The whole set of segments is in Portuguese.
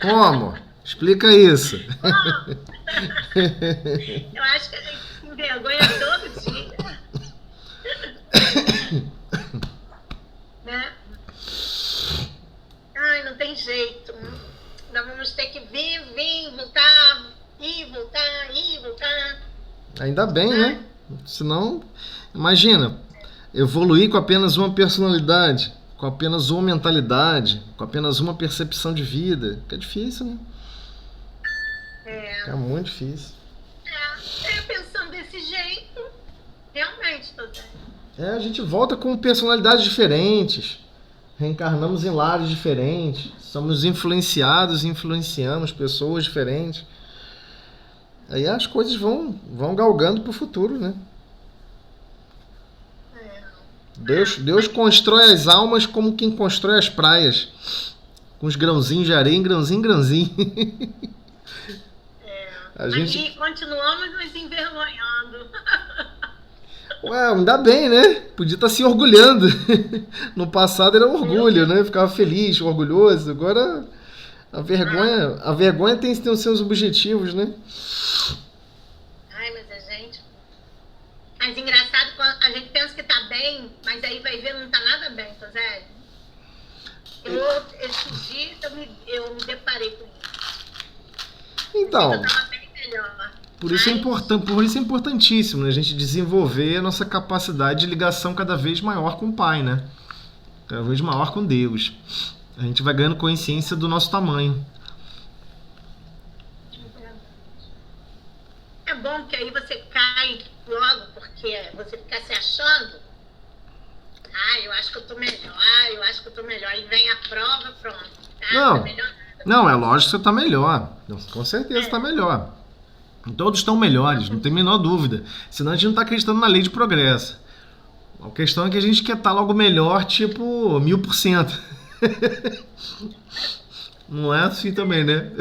Como? Explica isso. Eu acho que a gente se envergonha todo dia. Né? Ai, não tem jeito. Nós vamos ter que vir, voltar, voltar. Ainda bem, né? Senão, imagina, evoluir com apenas uma personalidade, com apenas uma mentalidade, com apenas uma percepção de vida. Que é difícil, né? É muito difícil. Pensando desse jeito, realmente, Tosé. A gente volta com personalidades diferentes. Reencarnamos em lares diferentes. Somos influenciados e influenciamos pessoas diferentes. Aí as coisas vão galgando pro futuro, né? Deus constrói as almas como quem constrói as praias. Com os grãozinhos de areia em grãozinho em grãozinho. E continuamos nos envergonhando. Ué, ainda bem, né? Podia estar se orgulhando. No passado era orgulho, né? Ficava feliz, orgulhoso. Agora a vergonha tem os seus objetivos, né? Ai, mas engraçado quando a gente pensa que tá bem, mas aí vai ver não tá nada bem, Tosé. Esses dias eu me deparei com isso. Então, eu tava bem melhor. Por isso é importantíssimo, né? A gente desenvolver a nossa capacidade de ligação cada vez maior com o Pai, né? Cada vez maior com Deus. A gente vai ganhando consciência do nosso tamanho. É bom que aí você cai logo, porque você fica se achando. Eu acho que eu tô melhor. Aí vem a prova, pronto. Não, é lógico que você tá melhor. Com certeza tá melhor. Todos estão melhores, não tem a menor dúvida. Senão a gente não está acreditando na lei de progresso. A questão é que a gente quer estar logo melhor, tipo 1000%. Não é assim também, né?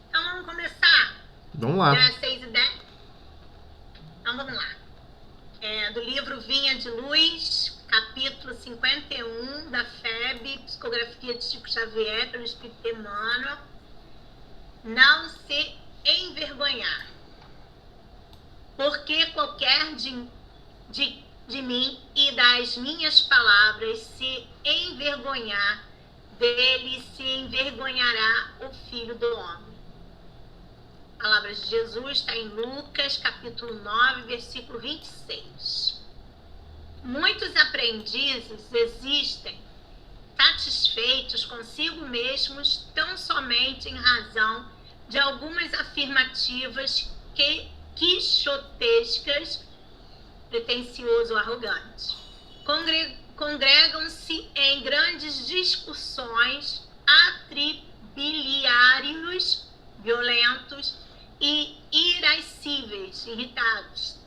Então vamos começar? Vamos lá. Já é 6h10? Então vamos lá. Do livro Vinha de Luz, capítulo 51 da FEB, Psicografia de Chico Xavier, pelo Espírito Emmanuel. Não se envergonhar. Porque qualquer de mim e das minhas palavras se envergonhar, dele se envergonhará o Filho do Homem. Palavras de Jesus está em Lucas, capítulo 9, versículo 26. Muitos aprendizes existem satisfeitos consigo mesmos tão somente em razão de algumas afirmativas quixotescas, pretensioso ou arrogantes. Congregam-se em grandes discussões atribiliários, violentos e irascíveis, irritados,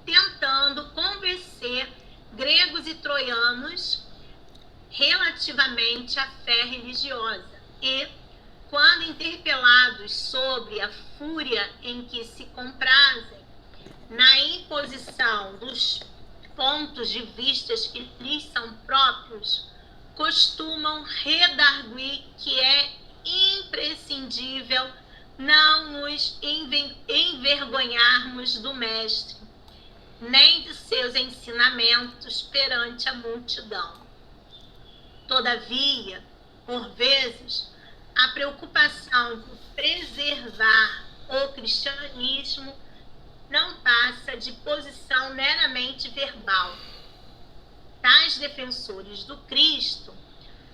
tentando convencer gregos e troianos relativamente à fé religiosa e, quando interpelados sobre a fúria em que se comprazem na imposição dos pontos de vista que lhes são próprios, costumam redarguir que é imprescindível não nos envergonharmos do Mestre, nem de seus ensinamentos perante a multidão. Todavia, por vezes, a preocupação de preservar o cristianismo não passa de posição meramente verbal. Tais defensores do Cristo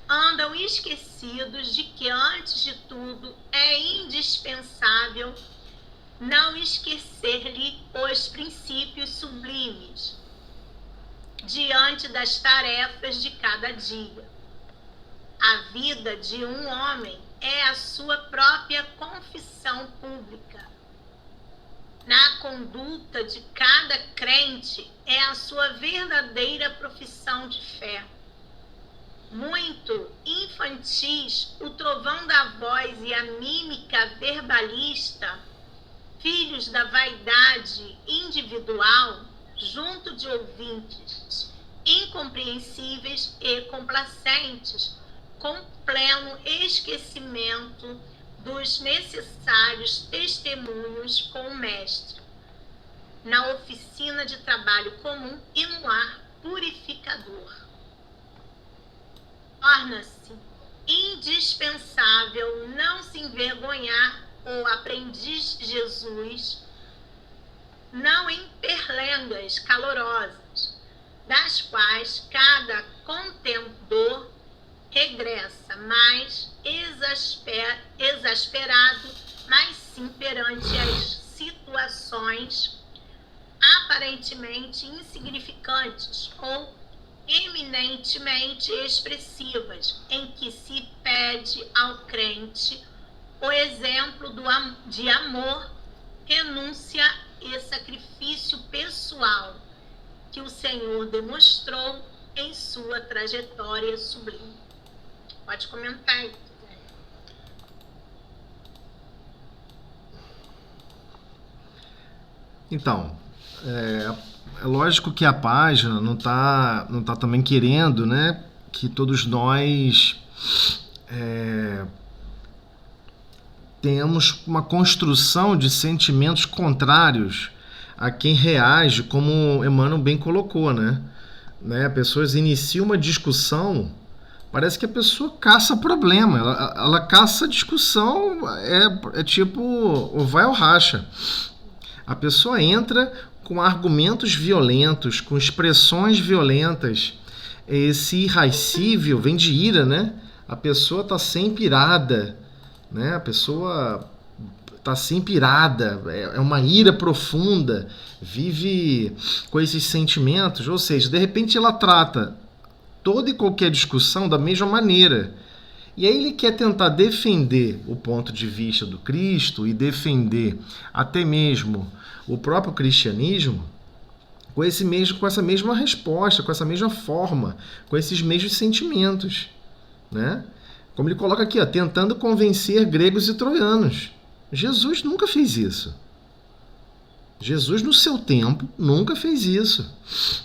andam esquecidos de que, antes de tudo, é indispensável não esquecer-lhe os princípios sublimes diante das tarefas de cada dia. A vida de um homem é a sua própria confissão pública. Na conduta de cada crente é a sua verdadeira profissão de fé. Muito infantis, o trovão da voz e a mímica verbalista, filhos da vaidade individual, junto de ouvintes incompreensíveis e complacentes, pleno esquecimento dos necessários testemunhos com o mestre, na oficina de trabalho comum e no ar purificador. Torna-se indispensável não se envergonhar o aprendiz Jesus, não em perlengas calorosas, das quais cada contendor regressa mais exasperado, mas sim perante as situações aparentemente insignificantes ou eminentemente expressivas, em que se pede ao crente o exemplo de amor, renúncia e sacrifício pessoal que o Senhor demonstrou em sua trajetória sublime. Pode comentar aí. Então, é lógico que a página não tá também querendo, né, que todos nós tenhamos uma construção de sentimentos contrários a quem reage, como Emmanuel bem colocou, né? Pessoas iniciam uma discussão, parece que a pessoa caça problema, ela caça discussão, é tipo o vai ou racha. A pessoa entra com argumentos violentos, com expressões violentas. Esse irascível vem de ira, né? A pessoa está sempre irada, né? A pessoa está sempre irada, é uma ira profunda, vive com esses sentimentos, ou seja, de repente ela trata toda e qualquer discussão da mesma maneira. E aí ele quer tentar defender o ponto de vista do Cristo e defender até mesmo o próprio cristianismo com essa mesma resposta, com essa mesma forma, com esses mesmos sentimentos, né? Como ele coloca aqui, tentando convencer gregos e troianos. Jesus nunca fez isso. Jesus, no seu tempo, nunca fez isso.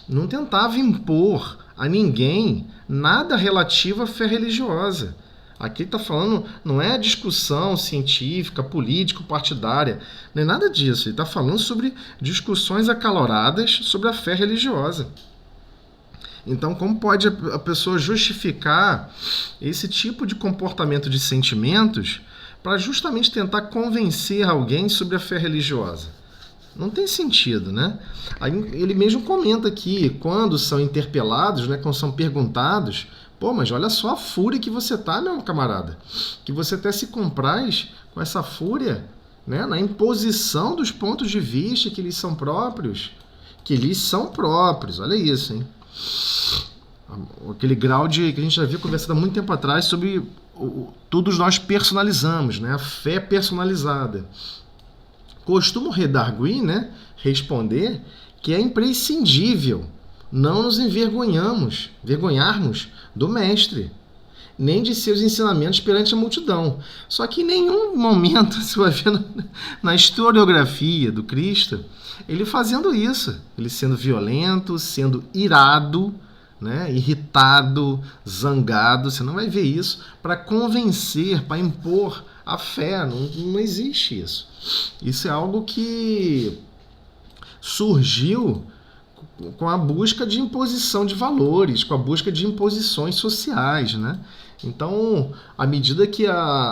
Não tentava impor a ninguém nada relativo à fé religiosa. Aqui está falando, não é discussão científica, político-partidária, não é nada disso. Ele está falando sobre discussões acaloradas sobre a fé religiosa. Então, como pode a pessoa justificar esse tipo de comportamento de sentimentos para justamente tentar convencer alguém sobre a fé religiosa? Não tem sentido, né? Aí ele mesmo comenta aqui, quando são interpelados, né, quando são perguntados, pô, mas olha só a fúria que você tá, meu camarada, que você até se compraz com essa fúria, né, na imposição dos pontos de vista que lhes são próprios, olha isso, hein? Aquele grau que a gente já viu conversando há muito tempo atrás sobre todos nós personalizamos, né? A fé personalizada. Costuma o Redargui, né, responder que é imprescindível não nos envergonharmos do mestre, nem de seus ensinamentos perante a multidão. Só que em nenhum momento você vai ver na historiografia do Cristo ele fazendo isso, ele sendo violento, sendo irado, né, irritado, zangado. Você não vai ver isso para convencer, para impor a fé. Não existe isso. Isso é algo que surgiu com a busca de imposição de valores, com a busca de imposições sociais, né? Então, à medida que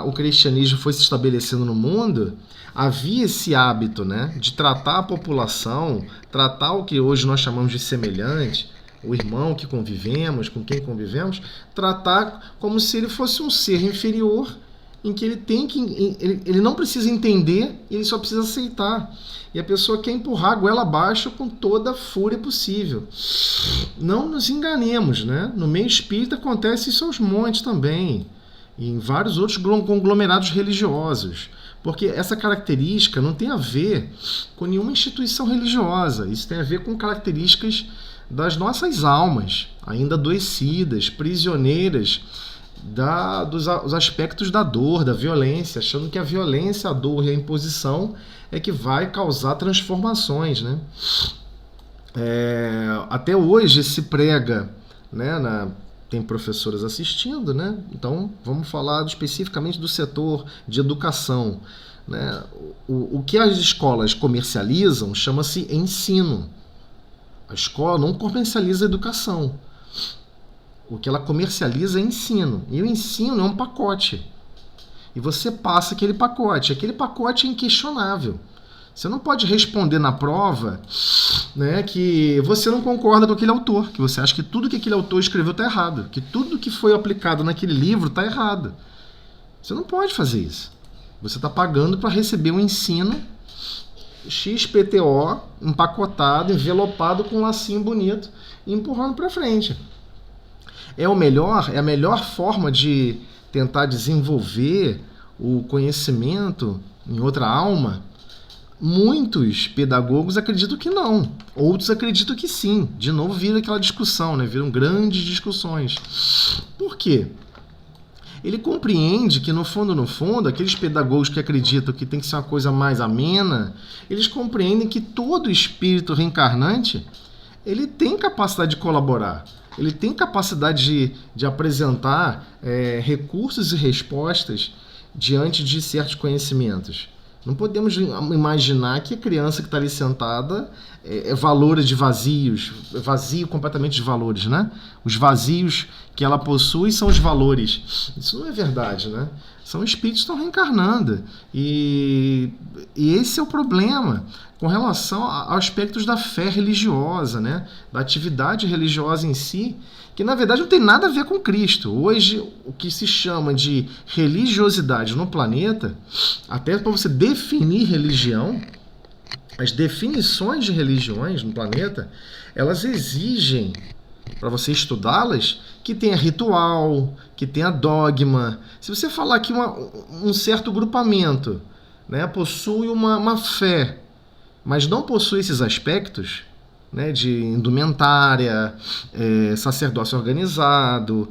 o cristianismo foi se estabelecendo no mundo, havia esse hábito, né, de tratar a população, tratar o que hoje nós chamamos de semelhante, o irmão que convivemos, com quem convivemos, tratar como se ele fosse um ser inferior, em que ele não precisa entender, ele só precisa aceitar. E a pessoa quer empurrar a goela abaixo com toda a fúria possível. Não nos enganemos, né? No meio espírita acontece isso aos montes também, e em vários outros conglomerados religiosos. Porque essa característica não tem a ver com nenhuma instituição religiosa. Isso tem a ver com características das nossas almas, ainda adoecidas, prisioneiras dos aspectos da dor, da violência, achando que a violência, a dor e a imposição é que vai causar transformações, né? Até hoje se prega, né, tem professoras assistindo, né? Então, vamos falar especificamente do setor de educação, né? O que as escolas comercializam chama-se ensino. A escola não comercializa educação. O que ela comercializa é ensino. E o ensino é um pacote. E você passa aquele pacote. Aquele pacote é inquestionável. Você não pode responder na prova, né, que você não concorda com aquele autor, que você acha que tudo que aquele autor escreveu está errado, que tudo que foi aplicado naquele livro está errado. Você não pode fazer isso. Você está pagando para receber um ensino XPTO, empacotado, envelopado com um lacinho bonito e empurrando para frente. É a melhor forma de tentar desenvolver o conhecimento em outra alma. Muitos pedagogos acreditam que não, outros acreditam que sim. De novo vira aquela discussão, né? Viram grandes discussões. Por quê? Ele compreende que no fundo, aqueles pedagogos que acreditam que tem que ser uma coisa mais amena, eles compreendem que todo espírito reencarnante, ele tem capacidade de colaborar, ele tem capacidade de apresentar recursos e respostas diante de certos conhecimentos. Não podemos imaginar que a criança que está ali sentada é valores de vazios, vazio completamente de valores, né? Os vazios que ela possui são os valores. Isso não é verdade, né? São espíritos que estão reencarnando. E esse é o problema com relação a aspectos da fé religiosa, né? Da atividade religiosa em si, que na verdade não tem nada a ver com Cristo. Hoje, o que se chama de religiosidade no planeta, até para você definir religião, as definições de religiões no planeta, elas exigem, para você estudá-las, que tenha ritual, que tenha dogma. Se você falar que um certo grupamento, né, possui uma fé, mas não possui esses aspectos, né, de indumentária, sacerdócio organizado,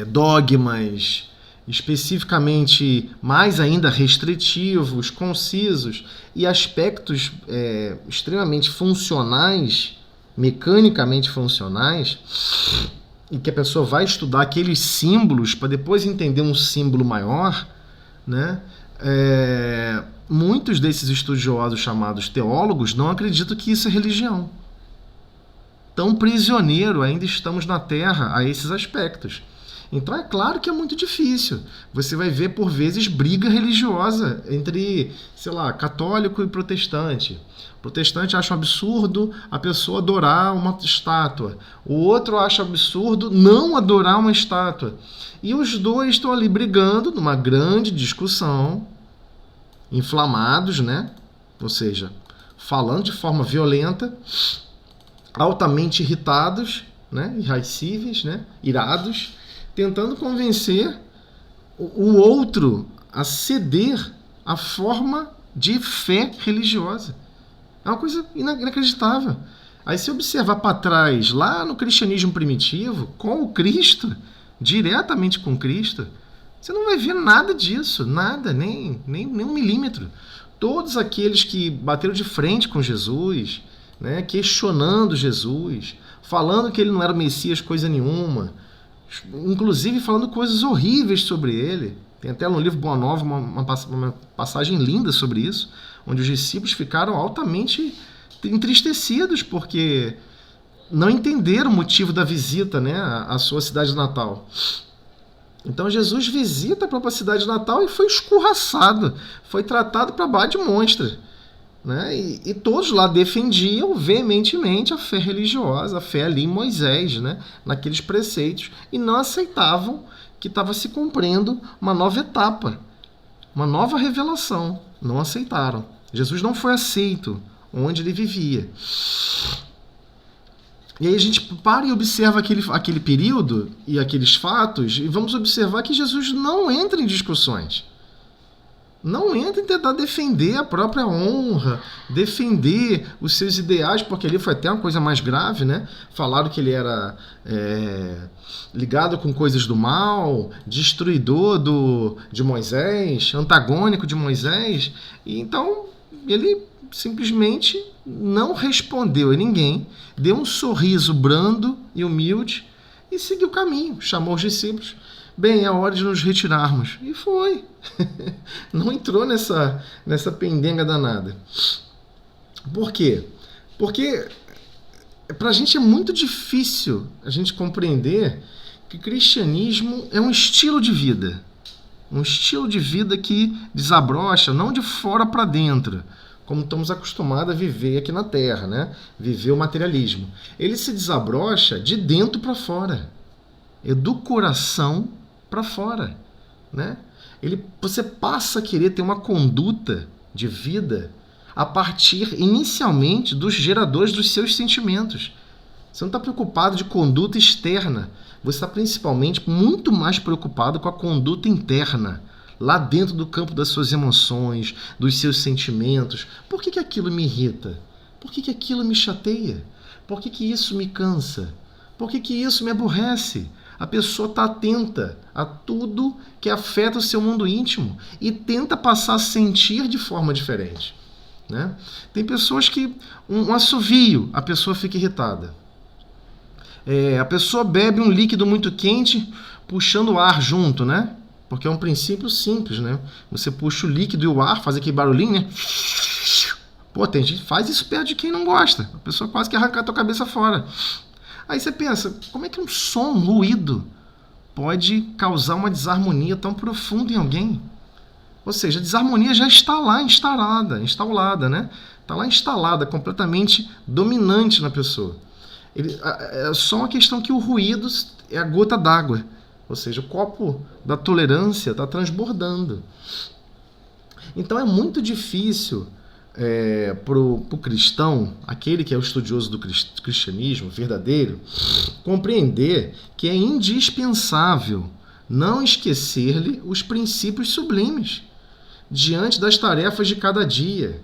dogmas especificamente mais ainda restritivos, concisos e aspectos extremamente funcionais, mecanicamente funcionais, e que a pessoa vai estudar aqueles símbolos para depois entender um símbolo maior, né? Muitos desses estudiosos chamados teólogos não acreditam que isso é religião. Tão prisioneiro ainda estamos na Terra a esses aspectos. Então é claro que é muito difícil. Você vai ver por vezes briga religiosa entre, sei lá, católico e protestante. O protestante acha um absurdo a pessoa adorar uma estátua. O outro acha absurdo não adorar uma estátua. E os dois estão ali brigando numa grande discussão, inflamados, né? Ou seja, falando de forma violenta, altamente irritados, né? Irascíveis, né? Irados, tentando convencer o outro a ceder à forma de fé religiosa. É uma coisa inacreditável. Aí se observar para trás, lá no cristianismo primitivo, com o Cristo, diretamente com Cristo, você não vai ver nada disso, nada, nem um milímetro. Todos aqueles que bateram de frente com Jesus, né, questionando Jesus, falando que ele não era o Messias coisa nenhuma, inclusive falando coisas horríveis sobre ele. Tem até no livro Boa Nova uma passagem linda sobre isso, onde os discípulos ficaram altamente entristecidos porque não entenderam o motivo da visita, né, à sua cidade natal. Então Jesus visita a própria cidade natal e foi escorraçado, foi tratado para bar de monstra, né? E todos lá defendiam veementemente a fé religiosa, a fé ali em Moisés, né? Naqueles preceitos, e não aceitavam que estava se cumprindo uma nova etapa, uma nova revelação. Não aceitaram. Jesus não foi aceito onde ele vivia. E aí a gente para e observa aquele período e aqueles fatos e vamos observar que Jesus não entra em discussões. Não entra em tentar defender a própria honra, defender os seus ideais, porque ali foi até uma coisa mais grave, né? Falaram que ele era ligado com coisas do mal, destruidor de Moisés, antagônico de Moisés. E então ele simplesmente não respondeu a ninguém, deu um sorriso brando e humilde e seguiu o caminho, chamou os discípulos. Bem, é hora de nos retirarmos. E foi. Não entrou nessa pendenga danada. Por quê? Porque para a gente é muito difícil a gente compreender que o cristianismo é um estilo de vida. Um estilo de vida que desabrocha não de fora para dentro, como estamos acostumados a viver aqui na Terra, né? Viver o materialismo. Ele se desabrocha de dentro para fora. É do coração para fora, né? Você passa a querer ter uma conduta de vida a partir, inicialmente, dos geradores dos seus sentimentos. Você não está preocupado de conduta externa. Você está principalmente muito mais preocupado com a conduta interna, lá dentro do campo das suas emoções, dos seus sentimentos. Por que aquilo me irrita? Por que aquilo me chateia? Por que isso me cansa? Por que isso me aborrece? A pessoa está atenta a tudo que afeta o seu mundo íntimo e tenta passar a sentir de forma diferente, né? Tem pessoas que um assovio, a pessoa fica irritada. A pessoa bebe um líquido muito quente, puxando o ar junto, né? Porque é um princípio simples, né? Você puxa o líquido e o ar, faz aquele barulhinho, né? Pô, tem gente que faz isso perto de quem não gosta. A pessoa quase que arranca a tua cabeça fora. Aí você pensa, como é que um som, um ruído, pode causar uma desarmonia tão profunda em alguém? Ou seja, a desarmonia já está lá instalada, né? Está lá instalada, completamente dominante na pessoa. É só uma questão que o ruído é a gota d'água. Ou seja, o copo da tolerância está transbordando. Então é muito difícil para o cristão, aquele que é o estudioso do cristianismo verdadeiro, compreender que é indispensável não esquecer-lhe os princípios sublimes diante das tarefas de cada dia.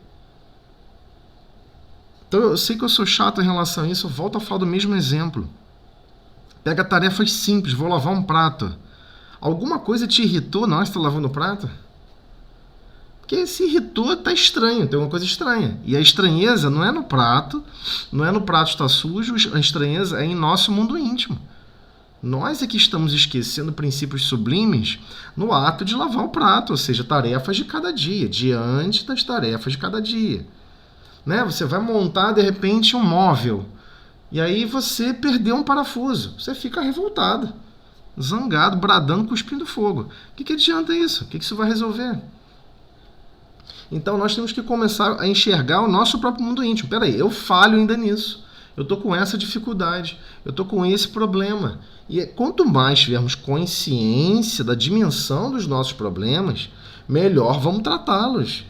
Então eu sei que eu sou chato em relação a isso, eu volto a falar do mesmo exemplo. Pega tarefas simples, vou lavar um prato. Alguma coisa te irritou na hora que você está lavando o prato? Porque se irritou, está estranho, tem uma coisa estranha. E a estranheza não é no prato, não é no prato estar sujo, a estranheza é em nosso mundo íntimo. Nós é que estamos esquecendo princípios sublimes no ato de lavar o prato, ou seja, tarefas de cada dia, diante das tarefas de cada dia. Né? Você vai montar, de repente, um móvel, e aí você perdeu um parafuso. Você fica revoltado, zangado, bradando, cuspindo fogo. O que adianta isso? O que isso vai resolver? Então nós temos que começar a enxergar o nosso próprio mundo íntimo. Peraí, eu falho ainda nisso. Eu estou com essa dificuldade. Eu estou com esse problema. E quanto mais tivermos consciência da dimensão dos nossos problemas, melhor vamos tratá-los.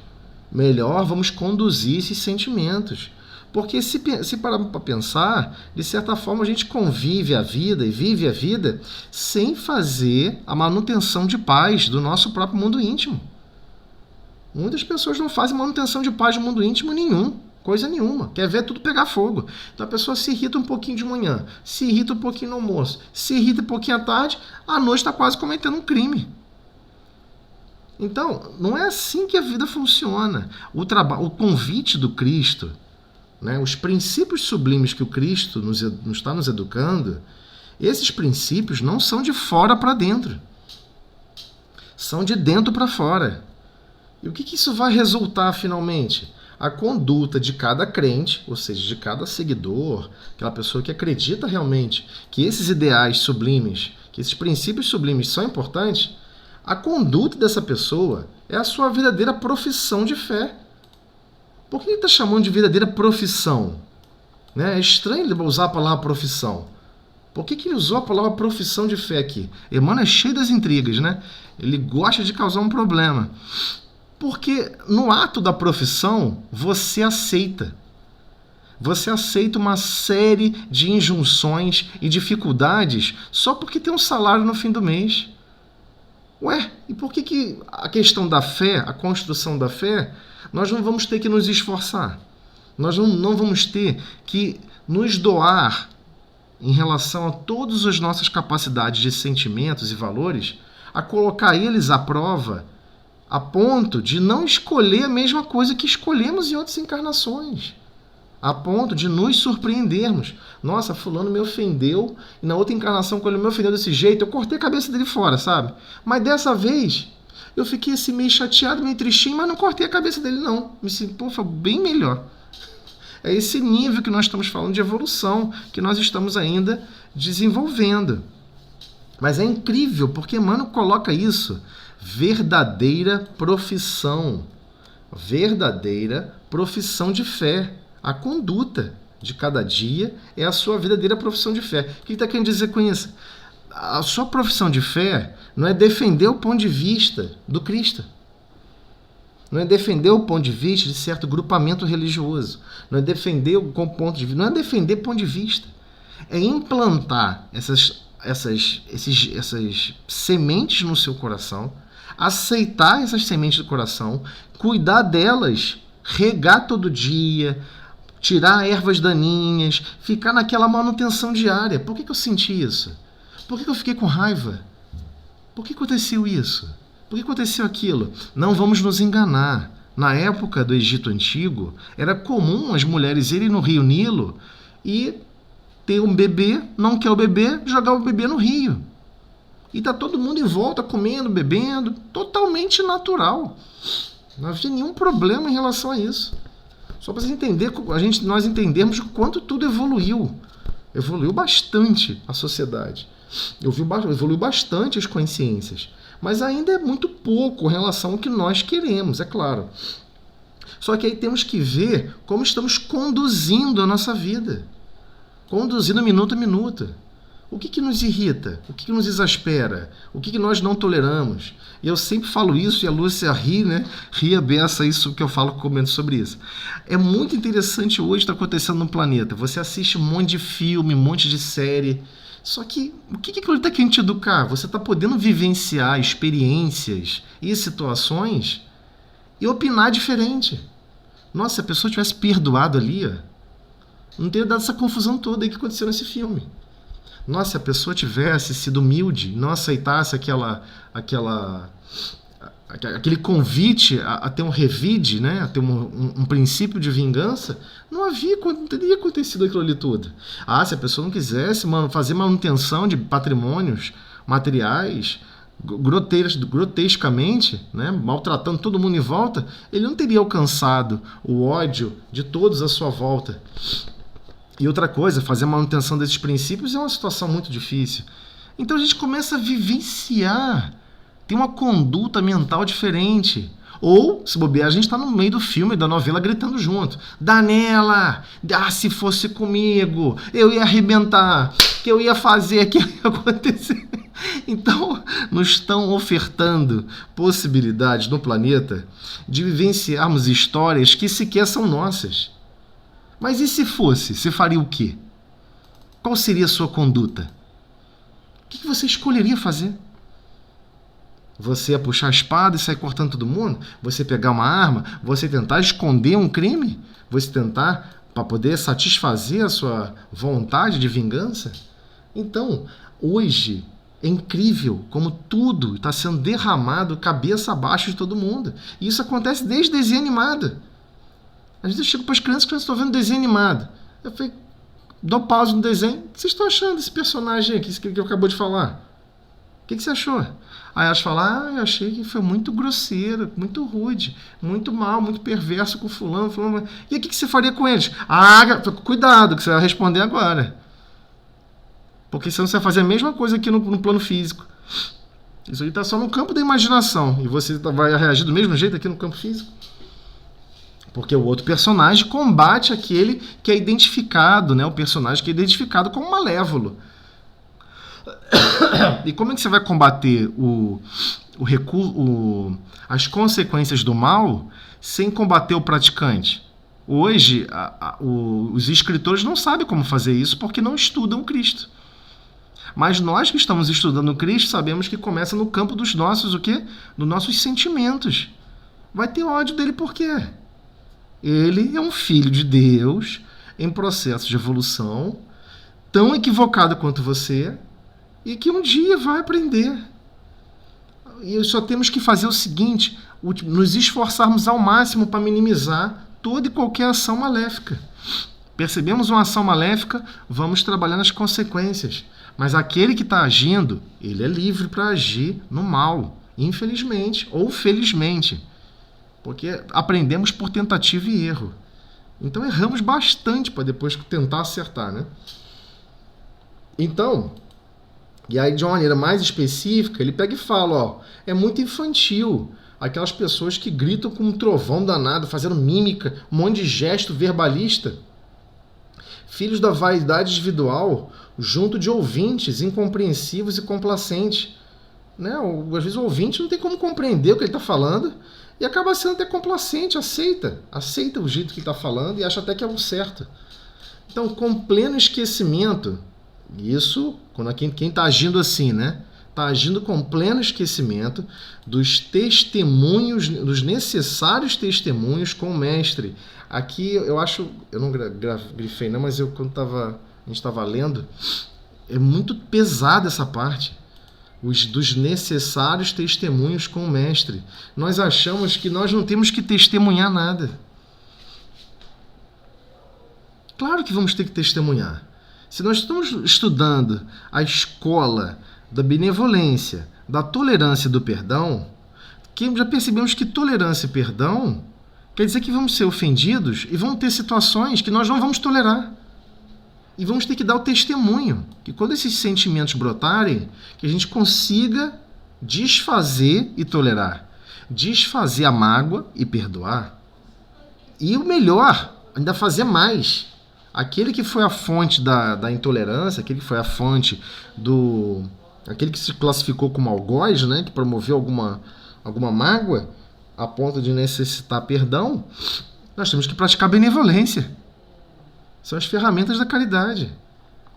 Melhor vamos conduzir esses sentimentos. Porque se pararmos para pensar, de certa forma a gente convive a vida e vive a vida sem fazer a manutenção de paz do nosso próprio mundo íntimo. Muitas pessoas não fazem manutenção de paz no mundo íntimo coisa nenhuma. Quer ver tudo pegar fogo. Então a pessoa se irrita um pouquinho de manhã, se irrita um pouquinho no almoço, se irrita um pouquinho à tarde, à noite está quase cometendo um crime. Então, não é assim que a vida funciona. O convite do Cristo, né, os princípios sublimes que o Cristo está nos educando, esses princípios não são de fora para dentro. São de dentro para fora. E o que isso vai resultar finalmente? A conduta de cada crente, ou seja, de cada seguidor, aquela pessoa que acredita realmente que esses ideais sublimes, que esses princípios sublimes são importantes, a conduta dessa pessoa é a sua verdadeira profissão de fé. Por que ele está chamando de verdadeira profissão? É estranho ele usar a palavra profissão. Por que ele usou a palavra profissão de fé aqui? Emmanuel é cheio das intrigas, né? Ele gosta de causar um problema. Porque no ato da profissão, você aceita. Você aceita uma série de injunções e dificuldades só porque tem um salário no fim do mês. Ué, e por que a questão da fé, a construção da fé, nós não vamos ter que nos esforçar? Nós não vamos ter que nos doar em relação a todas as nossas capacidades de sentimentos e valores, a colocar eles à prova a ponto de não escolher a mesma coisa que escolhemos em outras encarnações, a ponto de nos surpreendermos. Nossa, fulano me ofendeu, e na outra encarnação, quando ele me ofendeu desse jeito, eu cortei a cabeça dele fora, sabe? Mas dessa vez, eu fiquei assim meio chateado, meio tristinho, mas não cortei a cabeça dele, não. Me senti, pô, foi bem melhor. É esse nível que nós estamos falando de evolução, que nós estamos ainda desenvolvendo. Mas é incrível, porque Emmanuel coloca isso, verdadeira profissão de fé. A conduta de cada dia é a sua verdadeira profissão de fé. O que está querendo dizer com isso? A sua profissão de fé não é defender o ponto de vista do Cristo. Não é defender o ponto de vista de certo grupamento religioso. Não é defender o ponto de vista. Não é defender ponto de vista. É implantar essas sementes no seu coração, aceitar essas sementes do coração, cuidar delas, regar todo dia, tirar ervas daninhas, ficar naquela manutenção diária. Por que eu senti isso? Por que eu fiquei com raiva? Por que aconteceu isso? Por que aconteceu aquilo? Não vamos nos enganar. Na época do Egito Antigo, era comum as mulheres irem no rio Nilo e ter um bebê, não quer o bebê, jogar o bebê no rio. E tá todo mundo em volta, comendo, bebendo, totalmente natural. Não havia nenhum problema em relação a isso. Só para nós entendermos o quanto tudo evoluiu. Evoluiu bastante a sociedade. Evoluiu bastante as consciências. Mas ainda é muito pouco em relação ao que nós queremos, é claro. Só que aí temos que ver como estamos conduzindo a nossa vida. Conduzindo minuto a minuto. O que nos irrita? O que nos exaspera? O que nós não toleramos? E eu sempre falo isso, e a Lúcia ri, né? Ri a beça isso que eu falo, comento sobre isso. É muito interessante hoje o que está acontecendo no planeta. Você assiste um monte de filme, um monte de série. Só que o que aquilo está querendo te educar? Você está podendo vivenciar experiências e situações e opinar diferente. Nossa, se a pessoa tivesse perdoado ali, ó, não teria dado essa confusão toda aí que aconteceu nesse filme. Nossa, se a pessoa tivesse sido humilde, não aceitasse aquele convite a ter um revide, né? A ter um princípio de vingança, não teria acontecido aquilo ali tudo. Se a pessoa não quisesse fazer manutenção de patrimônios materiais grotescamente, né? Maltratando todo mundo em volta, ele não teria alcançado o ódio de todos à sua volta. E outra coisa, fazer a manutenção desses princípios é uma situação muito difícil. Então a gente começa a vivenciar, tem uma conduta mental diferente. Ou, se bobear, a gente está no meio do filme, da novela, gritando junto. Danela, se fosse comigo, eu ia arrebentar, que eu ia fazer, que ia acontecer. Então, nos estão ofertando possibilidades no planeta de vivenciarmos histórias que sequer são nossas. Mas e se fosse? Você faria o quê? Qual seria a sua conduta? O que você escolheria fazer? Você ia puxar a espada e sair cortando todo mundo? Você pegar uma arma? Você tentar esconder um crime? Você tentar para poder satisfazer a sua vontade de vingança? Então, hoje é incrível como tudo está sendo derramado cabeça abaixo de todo mundo. E isso acontece desde desenho animado. Às vezes eu chego para as crianças estão vendo desenho animado. Eu falei, dou pausa no desenho. O que vocês estão achando desse personagem aqui, que eu acabou de falar? O que você achou? Aí elas falam, eu achei que foi muito grosseiro, muito rude, muito mal, muito perverso com fulano. E o que você faria com eles? Cuidado, que você vai responder agora. Porque senão você vai fazer a mesma coisa aqui no plano físico. Isso aí está só no campo da imaginação. E você vai reagir do mesmo jeito aqui no campo físico. Porque o outro personagem combate aquele que é identificado, né? O personagem que é identificado como malévolo. E como é que você vai combater as consequências do mal sem combater o praticante? Hoje, os escritores não sabem como fazer isso porque não estudam Cristo. Mas nós que estamos estudando Cristo sabemos que começa no campo dos nossos, dos nossos sentimentos. Vai ter ódio dele por quê? Ele é um filho de Deus em processo de evolução, tão equivocado quanto você, e que um dia vai aprender. E só temos que fazer o seguinte, nos esforçarmos ao máximo para minimizar toda e qualquer ação maléfica. Percebemos uma ação maléfica, vamos trabalhar nas consequências. Mas aquele que está agindo, ele é livre para agir no mal, infelizmente ou felizmente. Porque aprendemos por tentativa e erro. Então erramos bastante para depois tentar acertar, né? Então, e aí de uma maneira mais específica, ele pega e fala, ó, é muito infantil. Aquelas pessoas que gritam com um trovão danado, fazendo mímica, um monte de gesto verbalista. Filhos da vaidade individual, junto de ouvintes incompreensivos e complacentes. Né? Às vezes o ouvinte não tem como compreender o que ele está falando e acaba sendo até complacente, aceita o jeito que ele está falando e acha até que é o certo. Então, com pleno esquecimento, isso, quando quem está agindo assim, né? Está agindo com pleno esquecimento dos testemunhos, dos necessários testemunhos com o mestre. Aqui eu acho, eu não grifei não, mas quando a gente estava lendo, é muito pesada essa parte. Dos necessários testemunhos com o mestre. Nós achamos que nós não temos que testemunhar nada. Claro que vamos ter que testemunhar. Se nós estamos estudando a escola da benevolência, da tolerância e do perdão, já percebemos que tolerância e perdão quer dizer que vamos ser ofendidos e vão ter situações que nós não vamos tolerar. E vamos ter que dar o testemunho, que quando esses sentimentos brotarem, que a gente consiga desfazer e tolerar, desfazer a mágoa e perdoar. E o melhor, ainda fazer mais. Aquele que foi a fonte da intolerância, aquele que foi a fonte aquele que se classificou como algoz, né, que promoveu alguma mágoa a ponto de necessitar perdão, nós temos que praticar benevolência. São as ferramentas da caridade.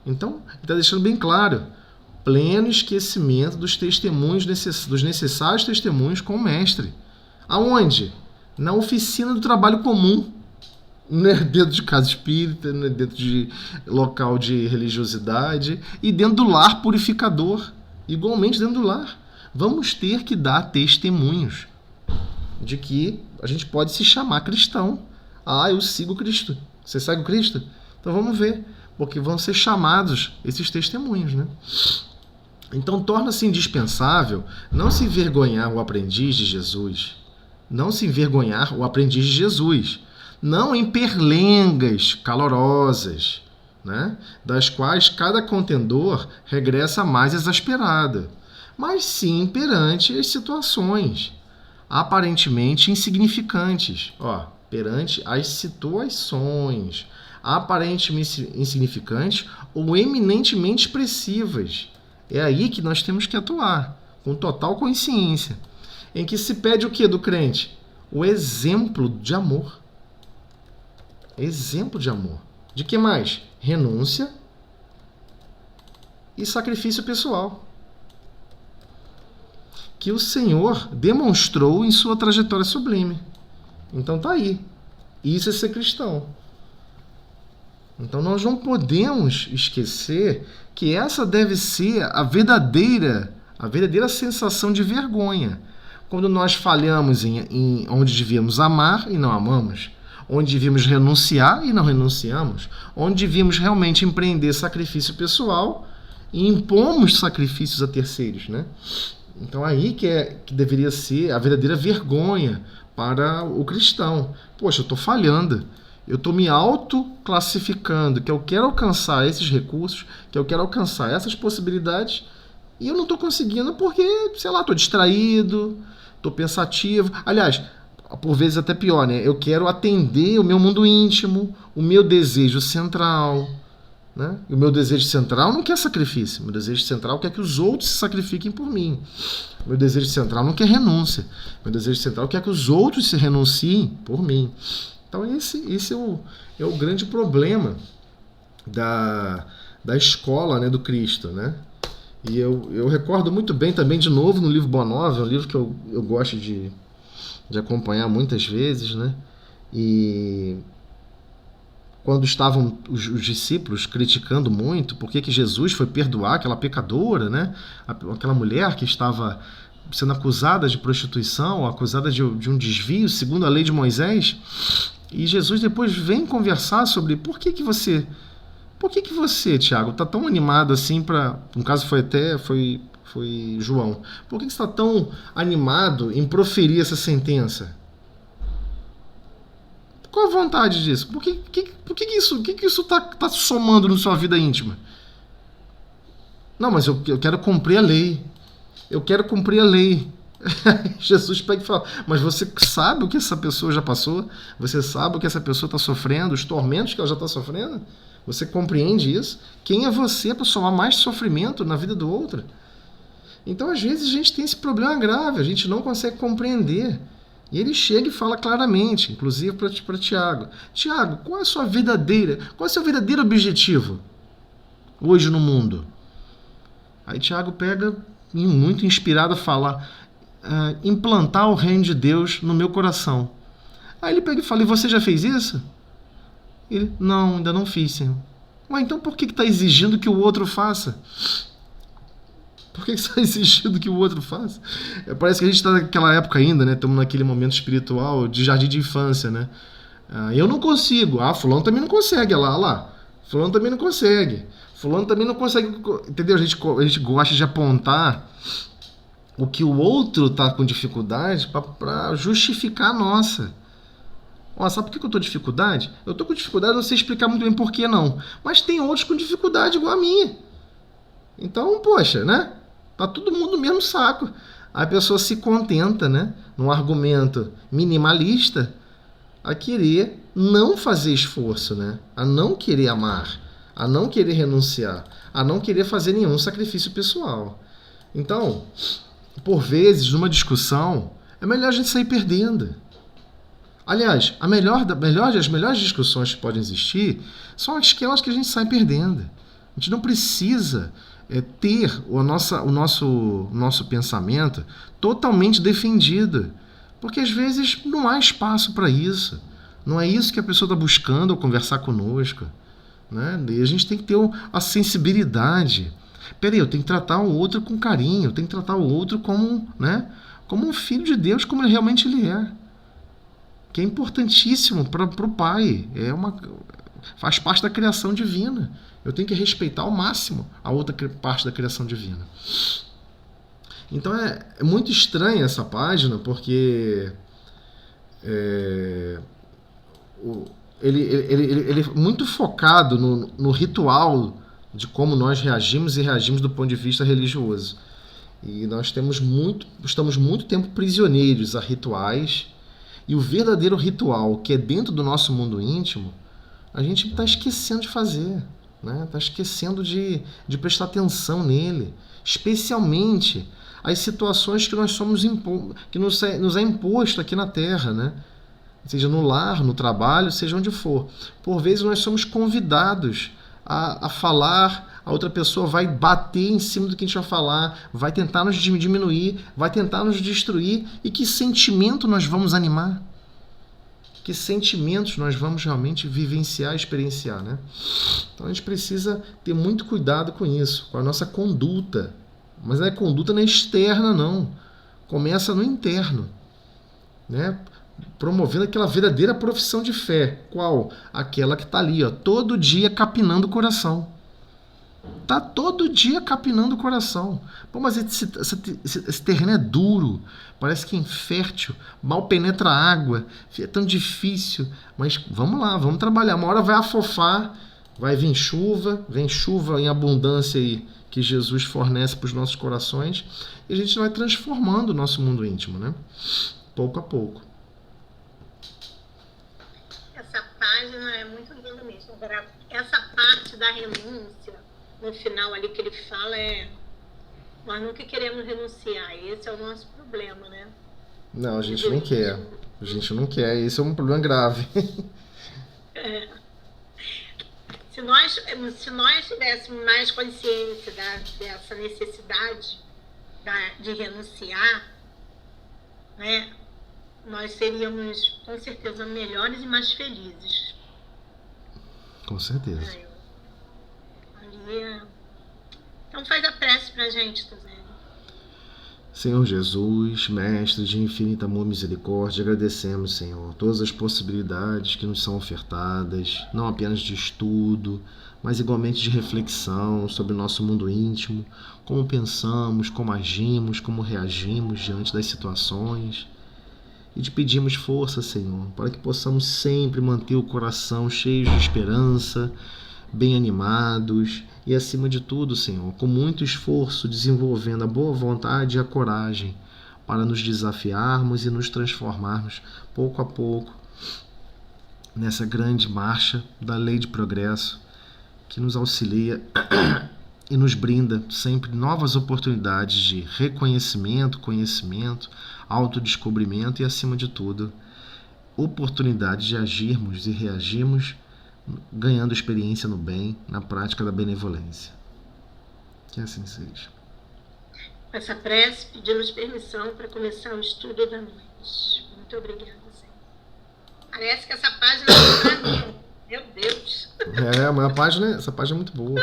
Então, ele está deixando bem claro, pleno esquecimento dos testemunhos, dos necessários testemunhos com o mestre. Aonde? Na oficina do trabalho comum. Não é dentro de casa espírita, não é dentro de local de religiosidade e dentro do lar purificador. Igualmente dentro do lar. Vamos ter que dar testemunhos de que a gente pode se chamar cristão. Ah, eu sigo Cristo. Você segue o Cristo? Então vamos ver, porque vão ser chamados esses testemunhos, né? Então torna-se indispensável não se envergonhar o aprendiz de Jesus. Não se envergonhar o aprendiz de Jesus. Não em perlengas calorosas, né? Das quais cada contendor regressa mais exasperado, mas sim perante as situações aparentemente insignificantes. Perante as situações aparentemente insignificantes ou eminentemente expressivas. É aí que nós temos que atuar, com total consciência, em que se pede o que do crente? O exemplo de amor. Exemplo de amor. De que mais? Renúncia e sacrifício pessoal. Que o Senhor demonstrou em sua trajetória sublime. Então tá aí. Isso é ser cristão. Então nós não podemos esquecer que essa deve ser a verdadeira sensação de vergonha. Quando nós falhamos em onde devíamos amar e não amamos, onde devíamos renunciar e não renunciamos, onde devíamos realmente empreender sacrifício pessoal e impomos sacrifícios a terceiros, né? Então aí que deveria ser a verdadeira vergonha para o cristão. Poxa, eu estou falhando. Eu estou me autoclassificando, que eu quero alcançar esses recursos, que eu quero alcançar essas possibilidades, e eu não estou conseguindo porque, sei lá, estou distraído, estou pensativo. Aliás, por vezes até pior, né? Eu quero atender o meu mundo íntimo, o meu desejo central, né? E o meu desejo central não quer sacrifício. O meu desejo central quer que os outros se sacrifiquem por mim. O meu desejo central não quer renúncia. O meu desejo central quer que os outros se renunciem por mim. Então esse é o grande problema da escola, né, do Cristo, né? E eu recordo muito bem também, de novo, no livro Boa Nova, um livro que eu gosto de acompanhar muitas vezes, né? E quando estavam os discípulos criticando muito por que Jesus foi perdoar aquela pecadora, né? Aquela mulher que estava sendo acusada de prostituição, acusada de um desvio segundo a lei de Moisés, e Jesus depois vem conversar sobre por que você, Tiago, está tão animado assim para, no caso foi João, por que você está tão animado em proferir essa sentença? Qual a vontade disso? Por que isso tá somando na sua vida íntima? Não, mas eu quero cumprir a lei. Eu quero cumprir a lei. Jesus pega e fala, mas você sabe o que essa pessoa já passou? Você sabe o que essa pessoa está sofrendo? Os tormentos que ela já está sofrendo? Você compreende isso? Quem é você para somar mais sofrimento na vida do outro? Então, às vezes, a gente tem esse problema grave, a gente não consegue compreender. E ele chega e fala claramente, inclusive para Tiago. Tiago, qual é o seu verdadeiro objetivo hoje no mundo? Aí Tiago pega, muito inspirado, a falar, implantar o reino de Deus no meu coração. Aí ele pega e fala, e você já fez isso? Ele, não, ainda não fiz, Senhor. Mas então por que está exigindo que o outro faça? Por que você está exigindo que o outro faça? Parece que a gente está naquela época ainda, né? Estamos naquele momento espiritual de jardim de infância, né? Eu não consigo. Fulano também não consegue. Olha lá. Fulano também não consegue. Fulano também não consegue. Entendeu? A gente gosta de apontar o que o outro está com dificuldade para justificar a nossa. Sabe por que eu estou com dificuldade? Eu estou com dificuldade, não sei explicar muito bem por que não. Mas tem outros com dificuldade igual a minha. Então, poxa, né? Tá todo mundo no mesmo saco. A pessoa se contenta, né? Num argumento minimalista, a querer não fazer esforço, né? A não querer amar, a não querer renunciar, a não querer fazer nenhum sacrifício pessoal. Então, por vezes, numa discussão, é melhor a gente sair perdendo. Aliás, as melhores discussões que podem existir são aquelas que a gente sai perdendo. A gente não precisa ter o nosso pensamento totalmente defendido, porque às vezes não há espaço para isso. Não é isso que a pessoa está buscando ao conversar conosco, né? E a gente tem que ter a sensibilidade. Peraí, eu tenho que tratar o outro com carinho, eu tenho que tratar o outro como um filho de Deus, como realmente ele é. Que é importantíssimo para o Pai. Faz parte da criação divina. Eu tenho que respeitar ao máximo a outra parte da criação divina. Então é muito estranha essa página, porque ele é muito focado no ritual de como nós reagimos do ponto de vista religioso. E nós estamos muito tempo prisioneiros a rituais. E o verdadeiro ritual, que é dentro do nosso mundo íntimo, a gente está esquecendo de fazer, né? Está esquecendo de prestar atenção nele, especialmente as situações que nos é imposto aqui na Terra, né? Seja no lar, no trabalho, seja onde for. Por vezes nós somos convidados a falar, a outra pessoa vai bater em cima do que a gente vai falar, vai tentar nos diminuir, vai tentar nos destruir. E que sentimento nós vamos animar? Que sentimentos nós vamos realmente vivenciar, experienciar, né? Então a gente precisa ter muito cuidado com isso, com a nossa conduta. Mas não é conduta na externa, não. Começa no interno, né? Promovendo aquela verdadeira profissão de fé. Qual? Aquela que está ali, todo dia capinando o coração. Tá todo dia capinando o coração. Pô, mas esse terreno é duro, parece que é infértil, mal penetra a água, é tão difícil. Mas vamos lá, vamos trabalhar. Uma hora vai afofar, vai vir chuva, vem chuva em abundância aí que Jesus fornece para os nossos corações, e a gente vai transformando o nosso mundo íntimo, né? Pouco a pouco. Essa página é muito linda mesmo. Agora, essa parte da renúncia, no final ali que ele fala, nós nunca queremos renunciar. Esse é o nosso problema, né? Não, a gente não quer. A gente não quer. Esse é um problema grave. Se nós tivéssemos mais consciência dessa necessidade de renunciar, né, nós seríamos com certeza melhores e mais felizes. Com certeza. Então faz a prece pra gente, Tuzélio. Senhor Jesus, Mestre de infinita amor e misericórdia, agradecemos, Senhor, todas as possibilidades que nos são ofertadas, não apenas de estudo, mas igualmente de reflexão sobre o nosso mundo íntimo, como pensamos, como agimos, como reagimos diante das situações. E te pedimos força, Senhor, para que possamos sempre manter o coração cheio de esperança, bem animados e, acima de tudo, Senhor, com muito esforço, desenvolvendo a boa vontade e a coragem para nos desafiarmos e nos transformarmos pouco a pouco nessa grande marcha da lei de progresso que nos auxilia e nos brinda sempre novas oportunidades de reconhecimento, conhecimento, autodescobrimento e, acima de tudo, oportunidade de agirmos e reagirmos ganhando experiência no bem, na prática da benevolência. Que assim seja. Essa prece, pedimos permissão para começar o estudo da noite. Muito obrigada, Senhor. Parece que essa página é para mim. Meu Deus. Mas essa página é muito boa.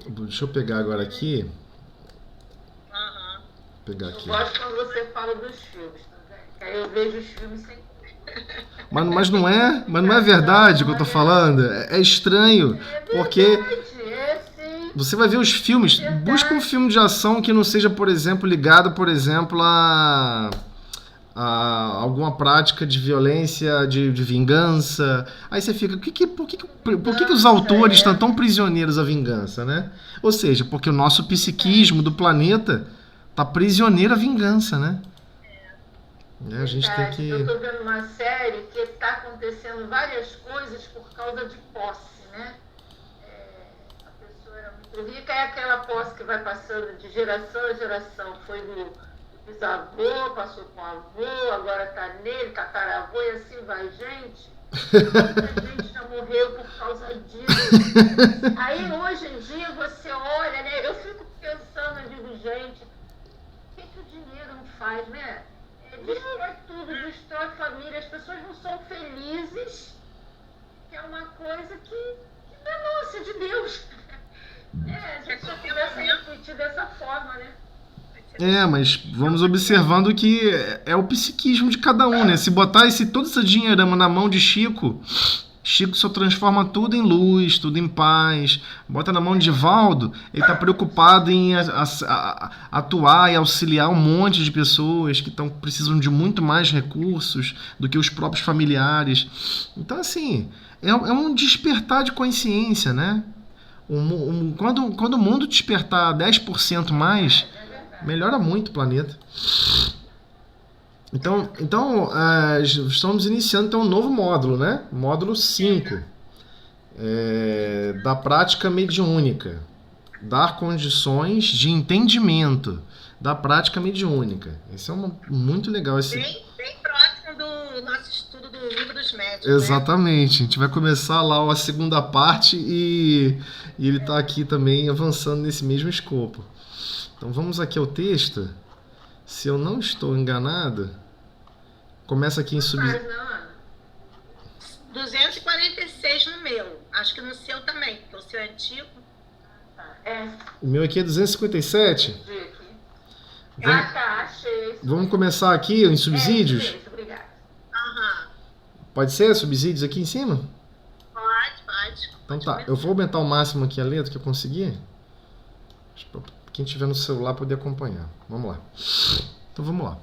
Deixa eu pegar agora aqui. Pegar aqui. Eu gosto quando você fala dos filmes, tá vendo? Que aí eu vejo os filmes sem... Mas não é verdade o que eu tô falando. É estranho, porque você vai ver os filmes, busca um filme de ação que não seja, por exemplo, ligado, por exemplo, a alguma prática de violência, de vingança. Aí você fica, por que os autores estão tão prisioneiros à vingança, né? Ou seja, porque o nosso psiquismo do planeta tá prisioneiro à vingança, né? A gente tem que... Eu tô vendo uma série que está acontecendo várias coisas por causa de posse, né? A pessoa era muito rica, é aquela posse que vai passando de geração a geração. Foi do bisavô, passou com o avô, agora tá nele, tataravô, e assim vai. Gente, muita gente já morreu por causa disso. Aí hoje em dia você olha, né? Eu fico pensando, eu digo, gente, o que o dinheiro não faz, né? Destrói tudo, destrói família, as pessoas não são felizes, que é uma coisa que não é nossa, de Deus. A gente só começa a refletir dessa forma, né? Mas vamos observando que é o psiquismo de cada um, né? Se botar toda essa dinheirama na mão de Chico só transforma tudo em luz, tudo em paz. Bota na mão de Valdo, ele está preocupado em atuar e auxiliar um monte de pessoas que precisam de muito mais recursos do que os próprios familiares. Então, assim, é um despertar de consciência, né? Quando o mundo despertar 10% mais, melhora muito o planeta. Então estamos iniciando um novo módulo, né? Módulo 5, da prática mediúnica. Dar condições de entendimento da prática mediúnica. Esse é muito legal. Bem próximo do nosso estudo do Livro dos Médiuns. Exatamente. Né? A gente vai começar lá a segunda parte e ele está aqui também avançando nesse mesmo escopo. Então vamos aqui ao texto. Se eu não estou enganado, começa aqui em 246 no meu. Acho que no seu também, porque o seu é antigo. O meu aqui é 257. Achei. Vamos começar aqui em subsídios? Isso, obrigada. Pode ser subsídios aqui em cima? Pode. Então tá, eu vou aumentar ao máximo aqui a letra que eu conseguir. Para quem tiver no celular poder acompanhar. Vamos lá. Então vamos lá.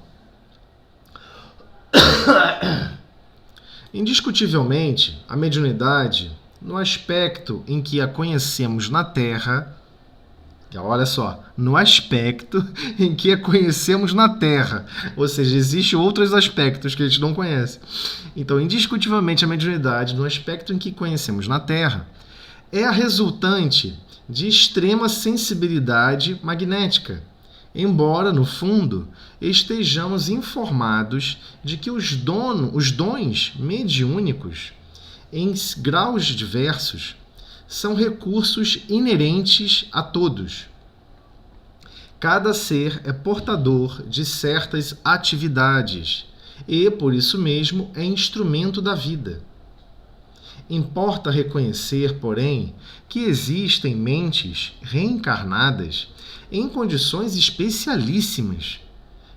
Indiscutivelmente, a mediunidade, no aspecto em que a conhecemos na Terra, olha só, no aspecto em que a conhecemos na Terra, ou seja, existem outros aspectos que a gente não conhece. Então, indiscutivelmente, a mediunidade, no aspecto em que conhecemos na Terra, é a resultante de extrema sensibilidade magnética, embora, no fundo, estejamos informados de que os dons mediúnicos, em graus diversos, são recursos inerentes a todos. Cada ser é portador de certas atividades e, por isso mesmo, é instrumento da vida. Importa reconhecer, porém, que existem mentes reencarnadas em condições especialíssimas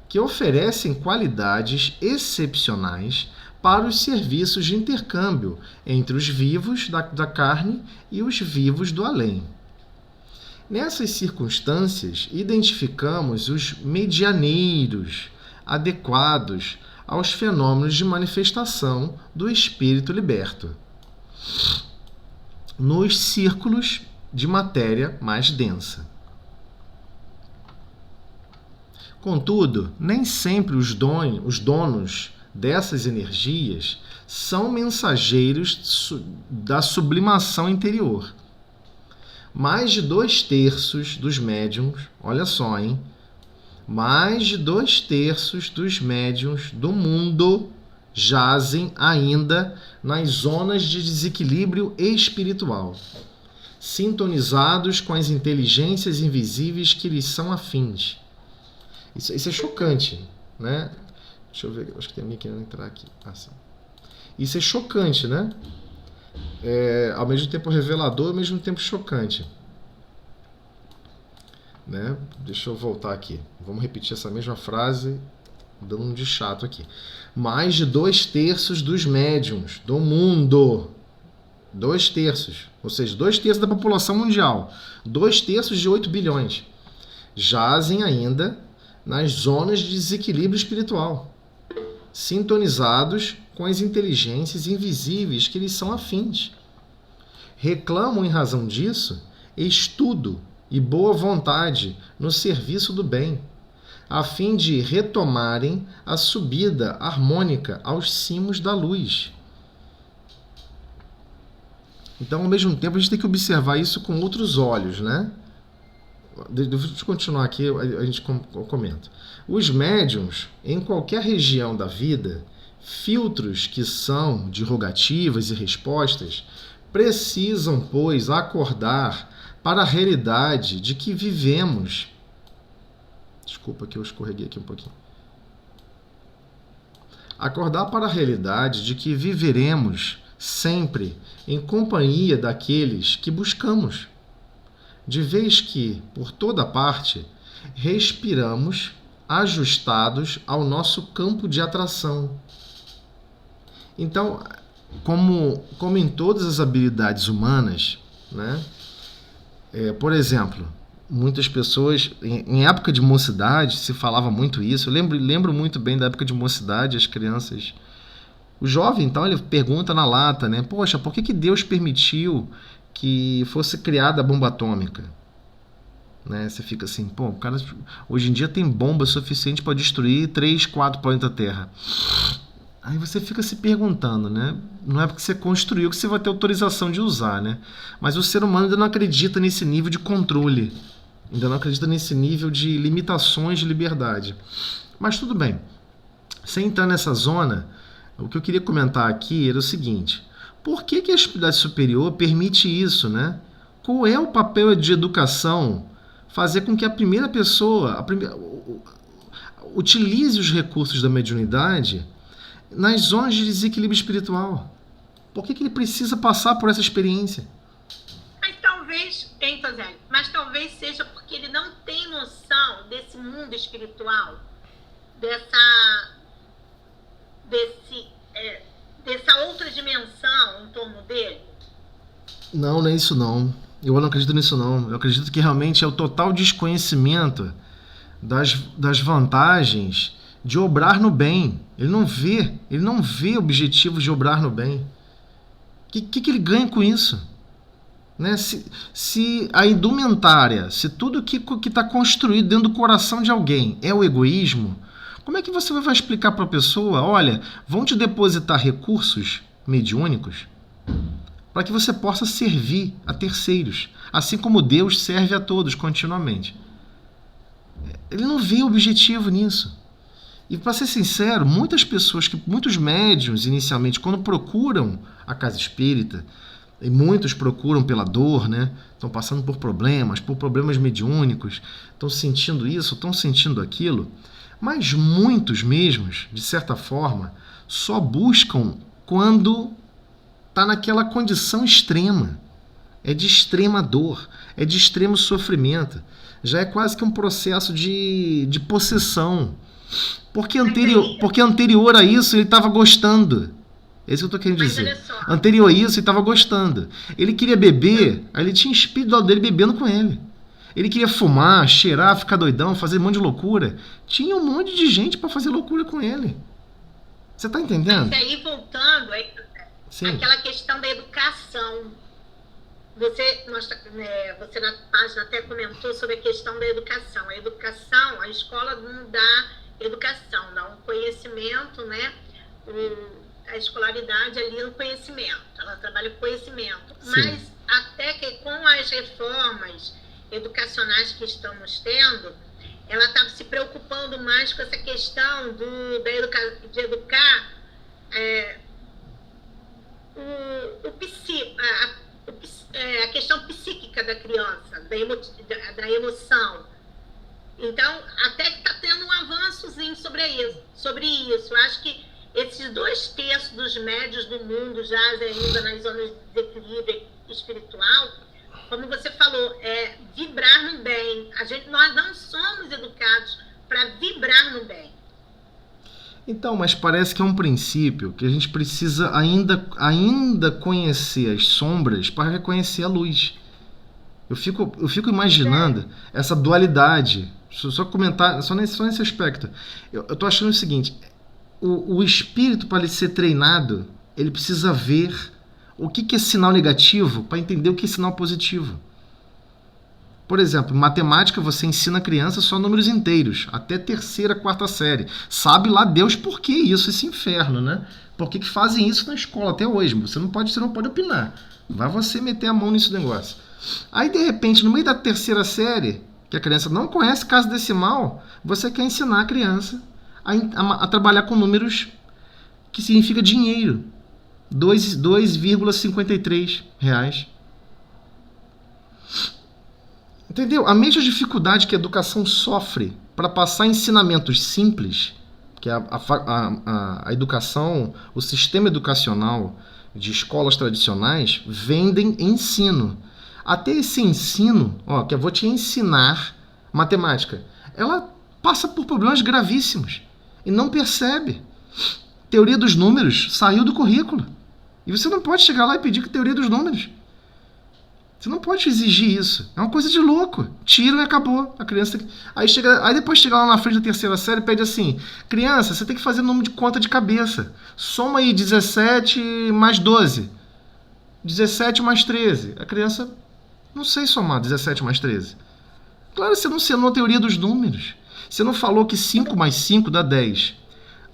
que oferecem qualidades excepcionais para os serviços de intercâmbio entre os vivos da carne e os vivos do além. Nessas circunstâncias, identificamos os medianeiros adequados aos fenômenos de manifestação do espírito liberto, nos círculos de matéria mais densa. Contudo, nem sempre os donos dessas energias são mensageiros da sublimação interior. Mais de 2/3 dos médiuns, olha só, hein? Mais de 2/3 dos médiuns do mundo jazem ainda nas zonas de desequilíbrio espiritual, sintonizados com as inteligências invisíveis que lhes são afins. Isso é chocante, né? Deixa eu ver, acho que tem alguém querendo entrar aqui. Sim. Isso é chocante, né? Ao mesmo tempo revelador, ao mesmo tempo chocante. Né? Deixa eu voltar aqui. Vamos repetir essa mesma frase, dando um de chato aqui. Mais de 2/3 dos médiuns do mundo. 2/3. Ou seja, 2/3 da população mundial. 2/3 de 8 bilhões. Jazem ainda nas zonas de desequilíbrio espiritual, sintonizados com as inteligências invisíveis que lhes são afins. Reclamam, em razão disso, estudo e boa vontade no serviço do bem, a fim de retomarem a subida harmônica aos cimos da luz. Então, ao mesmo tempo, a gente tem que observar isso com outros olhos, né? Deixa eu continuar aqui, a gente comenta. Os médiuns, em qualquer região da vida, filtros que são de rogativas e respostas, precisam, pois, acordar para a realidade de que vivemos. Desculpa que eu escorreguei aqui um pouquinho. Acordar para a realidade de que viveremos sempre em companhia daqueles que buscamos, de vez que, por toda parte, respiramos ajustados ao nosso campo de atração. Então, como em todas as habilidades humanas, né? Por exemplo, muitas pessoas, em época de mocidade, se falava muito isso. Eu lembro muito bem da época de mocidade, as crianças. O jovem, então, ele pergunta na lata, né? Poxa, por que Deus permitiu que fosse criada a bomba atômica? Né? Você fica assim, pô, o cara, hoje em dia tem bomba suficiente para destruir 3, 4 planetas Terra. Aí você fica se perguntando, né? Não é porque você construiu que você vai ter autorização de usar, né? Mas o ser humano ainda não acredita nesse nível de controle. Ainda não acredita nesse nível de limitações de liberdade. Mas tudo bem. Sem entrar nessa zona, o que eu queria comentar aqui era o seguinte. Por que a espiritualidade superior permite isso, né? Qual é o papel de educação? Fazer com que a primeira pessoa utilize os recursos da mediunidade nas zonas de desequilíbrio espiritual. Por que ele precisa passar por essa experiência? Mas talvez, Tosélio, talvez seja porque ele não tem noção desse mundo espiritual, dessa outra dimensão em torno dele. Não é isso não. Eu não acredito nisso não. Eu acredito que realmente é o total desconhecimento das vantagens de obrar no bem. Ele não vê objetivos de obrar no bem. O que ele ganha com isso? Né? Se a indumentária, se tudo que está construído dentro do coração de alguém é o egoísmo, como é que você vai explicar para a pessoa, olha, vão te depositar recursos mediúnicos para que você possa servir a terceiros, assim como Deus serve a todos continuamente? Ele não vê objetivo nisso. E, para ser sincero, muitos médiuns, inicialmente, quando procuram a casa espírita, e muitos procuram pela dor, né? Estão passando por problemas mediúnicos, estão sentindo isso, estão sentindo aquilo, mas muitos mesmos, de certa forma, só buscam quando está naquela condição extrema. É de extrema dor, é de extremo sofrimento. Já é quase que um processo de possessão. Porque anterior a isso ele estava gostando. É isso que eu estou querendo dizer. Anterior a isso ele estava gostando. Ele queria beber, aí ele tinha espírito do lado dele bebendo com ele. Ele queria fumar, cheirar, ficar doidão, fazer um monte de loucura. Tinha um monte de gente para fazer loucura com ele. Você está entendendo? Mas aí voltando, aquela questão da educação. Você na página até comentou sobre a questão da educação. A educação, a escola não dá educação, dá um conhecimento, né? A escolaridade ali é o conhecimento, ela trabalha com conhecimento. Sim. Mas até que com as reformas educacionais que estamos tendo, ela está se preocupando mais com essa questão de educar a questão psíquica da criança, da emoção. Então, até que está tendo um avançozinho sobre isso. Eu acho que esses 2/3 dos médios do mundo jazem ainda nas zonas de desequilíbrio espiritual. Como você falou, vibrar no bem. Nós não somos educados para vibrar no bem. Então, mas parece que é um princípio que a gente precisa ainda conhecer as sombras para reconhecer a luz. Eu fico imaginando essa dualidade. Só comentar, só nesse aspecto. Eu tô achando o seguinte, o espírito, para ele ser treinado, ele precisa ver o que é sinal negativo para entender o que é sinal positivo. Por exemplo, em matemática você ensina a criança só números inteiros, até 3ª, 4ª série. Sabe lá Deus por que isso, esse inferno, né? Por que fazem isso na escola até hoje? Você não pode opinar. Vai você meter a mão nesse negócio. Aí, de repente, no meio da 3ª série, que a criança não conhece casa decimal, você quer ensinar a criança a trabalhar com números que significa dinheiro. 2,53 reais. Entendeu? A mesma dificuldade que a educação sofre para passar ensinamentos simples, que a educação, o sistema educacional de escolas tradicionais vendem ensino. Até esse ensino, que eu vou te ensinar matemática, ela passa por problemas gravíssimos e não percebe. Teoria dos números saiu do currículo. E você não pode chegar lá e pedir que teoria dos números. Você não pode exigir isso. É uma coisa de louco. Tira e acabou. A criança aí depois chega lá na frente da 3ª série e pede assim: criança, você tem que fazer número de conta de cabeça. Soma aí 17 mais 12. 17 mais 13. A criança não sei somar 17 mais 13. Claro, você não ensinou a teoria dos números. Você não falou que 5 mais 5 dá 10.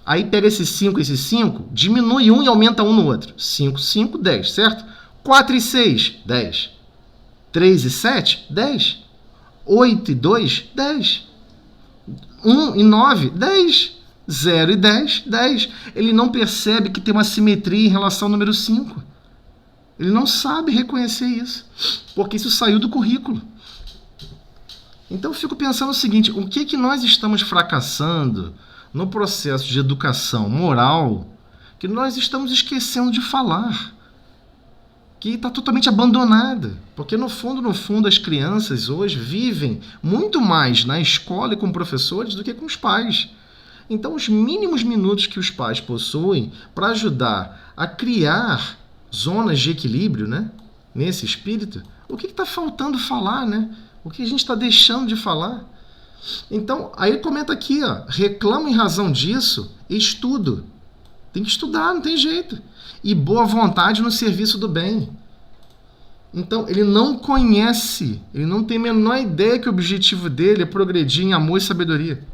Aí pega esse 5 e esse 5, diminui um e aumenta um no outro. 5, 5, 10, certo? 4 e 6, 10. 3 e 7, 10. 8 e 2, 10. 1 e 9, 10. 0 e 10, 10. Ele não percebe que tem uma simetria em relação ao número 5. Ele não sabe reconhecer isso, porque isso saiu do currículo. Então eu fico pensando o seguinte, o que nós estamos fracassando no processo de educação moral que nós estamos esquecendo de falar, que está totalmente abandonada, porque no fundo as crianças hoje vivem muito mais na escola e com professores do que com os pais. Então os mínimos minutos que os pais possuem para ajudar a criar zonas de equilíbrio, né, nesse espírito, o que está faltando falar, né? O que a gente está deixando de falar? Então, aí ele comenta aqui, reclama em razão disso, estudo. Tem que estudar, não tem jeito. E boa vontade no serviço do bem. Então, ele não conhece, ele não tem a menor ideia que o objetivo dele é progredir em amor e sabedoria.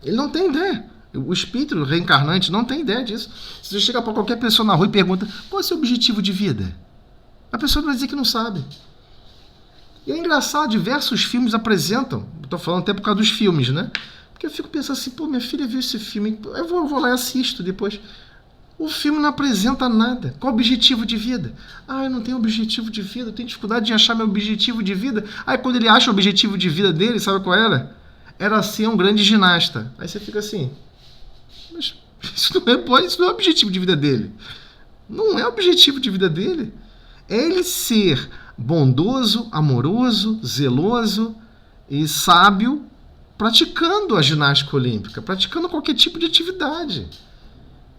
Ele não tem ideia. O espírito reencarnante não tem ideia disso. Se você chega para qualquer pessoa na rua e pergunta qual é o seu objetivo de vida, a pessoa vai dizer que não sabe. E é engraçado, diversos filmes apresentam, estou falando até por causa dos filmes, né? Porque eu fico pensando assim, minha filha viu esse filme, eu vou lá e assisto depois. O filme não apresenta nada. Qual o objetivo de vida? Eu não tenho objetivo de vida, eu tenho dificuldade de achar meu objetivo de vida. Aí quando ele acha o objetivo de vida dele, sabe qual era? Era ser um grande ginasta. Aí você fica assim, mas isso não é o objetivo de vida dele. Não é o objetivo de vida dele. É ele ser bondoso, amoroso, zeloso e sábio, praticando a ginástica olímpica, praticando qualquer tipo de atividade.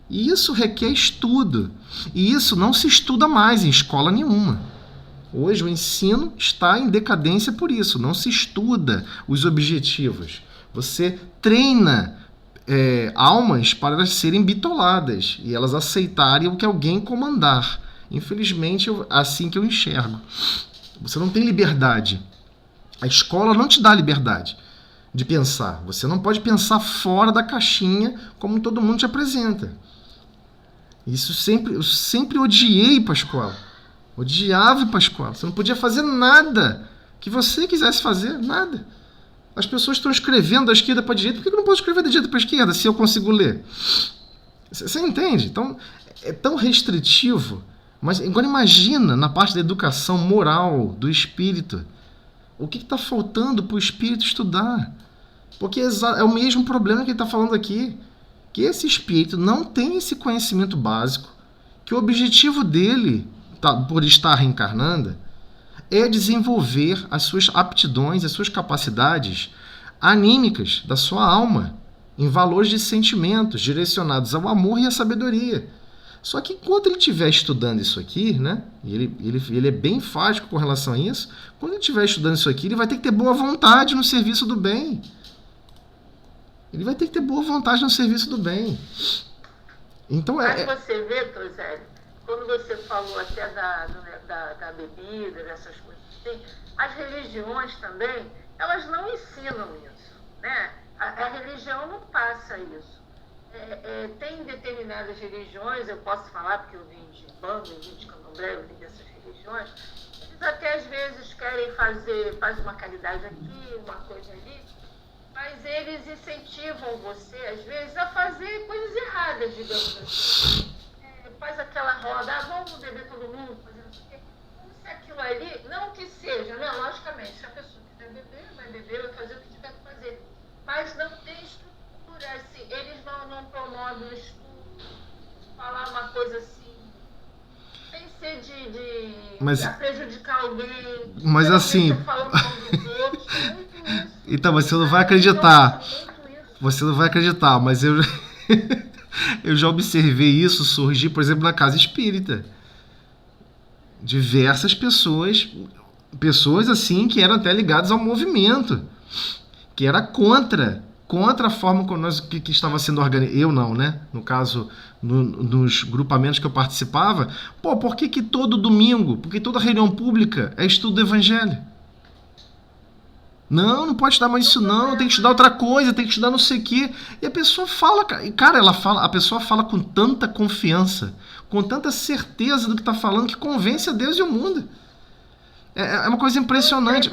E isso requer estudo. E isso não se estuda mais em escola nenhuma. Hoje o ensino está em decadência por isso. Não se estuda os objetivos. Você treina almas para elas serem bitoladas e elas aceitarem o que alguém comandar. Infelizmente, assim que eu enxergo. Você não tem liberdade. A escola não te dá liberdade de pensar. Você não pode pensar fora da caixinha como todo mundo te apresenta. Isso eu sempre odiei ir para a escola. Odiava ir para a escola. Você não podia fazer nada que você quisesse fazer, nada. As pessoas estão escrevendo da esquerda para a direita. Por que eu não posso escrever da direita para a esquerda se eu consigo ler? Você entende? Então, é tão restritivo. Mas agora imagina na parte da educação moral, do espírito. O que está faltando para o espírito estudar? Porque é o mesmo problema que ele está falando aqui. Que esse espírito não tem esse conhecimento básico, que o objetivo dele, por estar reencarnando, é desenvolver as suas aptidões, as suas capacidades anímicas da sua alma, em valores de sentimentos direcionados ao amor e à sabedoria. Só que enquanto ele estiver estudando isso aqui, né, e ele é bem enfático com relação a isso, quando ele estiver estudando isso aqui, ele vai ter que ter boa vontade no serviço do bem. Ele vai ter que ter boa vontade no serviço do bem. Então Mas você vê, Tosélio, quando você falou até da bebida, dessas coisas assim, as religiões também, elas não ensinam isso, né? A religião não passa isso. Tem determinadas religiões, eu posso falar porque eu vim de Banda, eu vim de Candomblé, eu vim dessas religiões, eles até às vezes querem faz uma caridade aqui, uma coisa ali, mas eles incentivam você, às vezes, a fazer coisas erradas, digamos assim. Faz aquela roda, vamos beber todo mundo, fazer não sei o quê. Como se aquilo ali, não que seja, né? Logicamente, se a pessoa quiser beber, vai fazer o que tiver que fazer. Mas não tem estrutura, assim, eles não promovem o estudo, falar uma coisa assim, sem ser de prejudicar alguém. Mas assim... Falando mal dos outros, tem muito isso. Então, você não vai acreditar. Você não vai acreditar, mas eu já observei isso surgir, por exemplo, na casa espírita. Diversas pessoas assim, que eram até ligadas ao movimento, que era contra a forma que estava sendo organizado. Eu não, né? No caso, nos grupamentos que eu participava. Por que todo domingo, porque toda reunião pública é estudo do evangelho? Não pode estudar mais isso não, tem que estudar outra coisa, tem que estudar não sei o quê. E a pessoa fala, cara, a pessoa fala com tanta confiança, com tanta certeza do que está falando, que convence a Deus e o mundo. É uma coisa impressionante.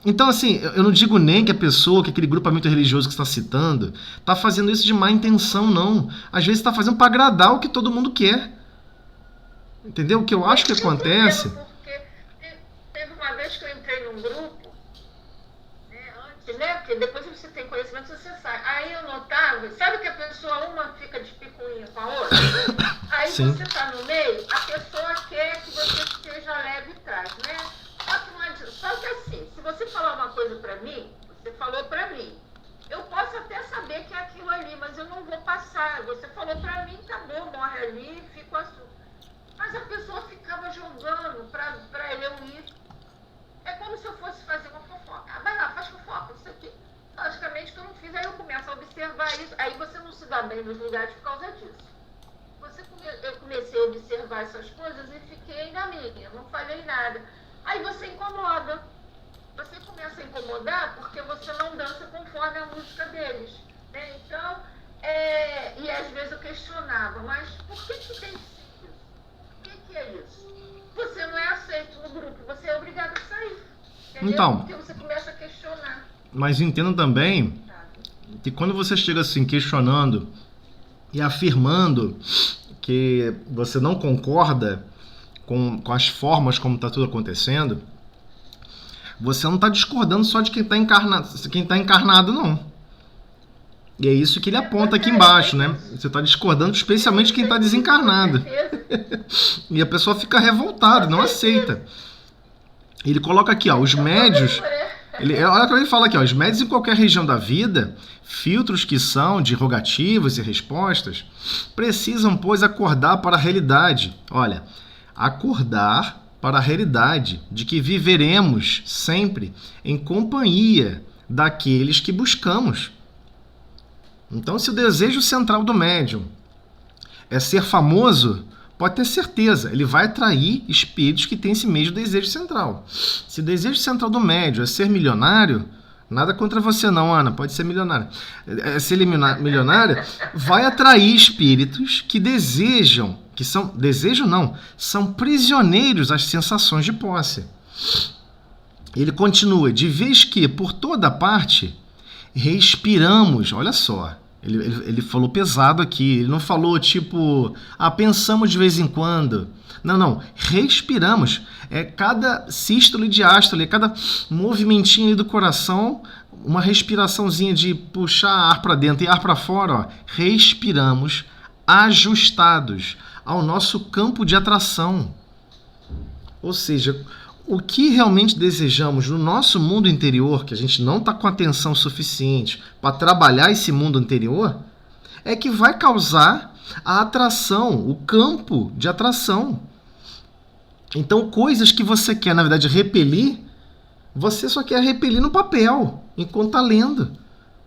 Então, assim, eu não digo nem que a pessoa, que aquele grupamento religioso que está citando, está fazendo isso de má intenção, não. Às vezes está fazendo para agradar o que todo mundo quer. Entendeu? O que eu acho que acontece... Porque teve uma vez que eu entrei num grupo, né? Porque depois você tem conhecimento, você sabe. Aí eu notava, sabe que a pessoa, uma fica de picuinha com a outra? Aí Sim. Você tá no meio, a pessoa quer que você seja leve e trás, né? Só que assim, se você falar uma coisa pra mim, você falou pra mim. Eu posso até saber que é aquilo ali, mas eu não vou passar. Você falou pra mim, tá bom, morre ali, fico assim. Mas a pessoa ficava jogando pra eu ir. É como se eu fosse fazer uma fofoca. Vai lá, faz fofoca, isso aqui. Logicamente que eu não fiz, aí eu começo a observar isso. Aí você não se dá bem nos lugares por causa disso. Eu comecei a observar essas coisas e fiquei na minha, não falei nada. Aí você incomoda. Você começa a incomodar porque você não dança conforme a música deles. Né? Então, e às vezes eu questionava, mas por que tem isso? Por que é isso? Você não é aceito no grupo, você é obrigado a sair. Entendeu? Então, porque você começa a questionar. Mas entenda também que quando você chega assim questionando e afirmando que você não concorda com as formas como está tudo acontecendo, você não está discordando só de quem está encarnado, não. E é isso que ele aponta aqui embaixo, né? Você está discordando, especialmente quem está desencarnado. E a pessoa fica revoltada, não aceita. Ele coloca aqui, ó, os médios... olha o que ele fala aqui, ó, os médios em qualquer região da vida, filtros que são de rogativas e respostas, precisam, pois, acordar para a realidade. Olha, acordar para a realidade de que viveremos sempre em companhia daqueles que buscamos. Então, se o desejo central do médium é ser famoso, pode ter certeza, ele vai atrair espíritos que têm esse mesmo desejo central. Se o desejo central do médium é ser milionário, nada contra você não, Ana, pode ser milionária. É ser milionária, vai atrair espíritos que desejam, são prisioneiros às sensações de posse. Ele continua, de vez que, por toda parte, respiramos, olha só, ele falou pesado aqui, ele não falou tipo, pensamos de vez em quando. Não, respiramos. Cada sístole e diástole, cada movimentinho ali do coração, uma respiraçãozinha de puxar ar para dentro e ar para fora, ó, respiramos ajustados ao nosso campo de atração. Ou seja, o que realmente desejamos no nosso mundo interior, que a gente não está com atenção suficiente para trabalhar esse mundo interior, é que vai causar a atração, o campo de atração. Então, coisas que você quer, na verdade, repelir, você só quer repelir no papel, enquanto está lendo.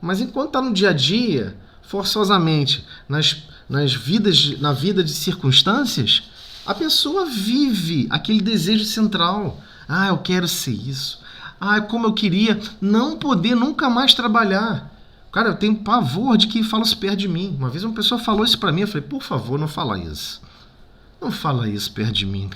Mas enquanto está no dia a dia, forçosamente, na vida de circunstâncias, a pessoa vive aquele desejo central. Eu quero ser isso. Como eu queria não poder nunca mais trabalhar. Cara, eu tenho pavor de que fala isso perto de mim. Uma vez uma pessoa falou isso pra mim, eu falei, por favor, não fala isso. Não fala isso perto de mim.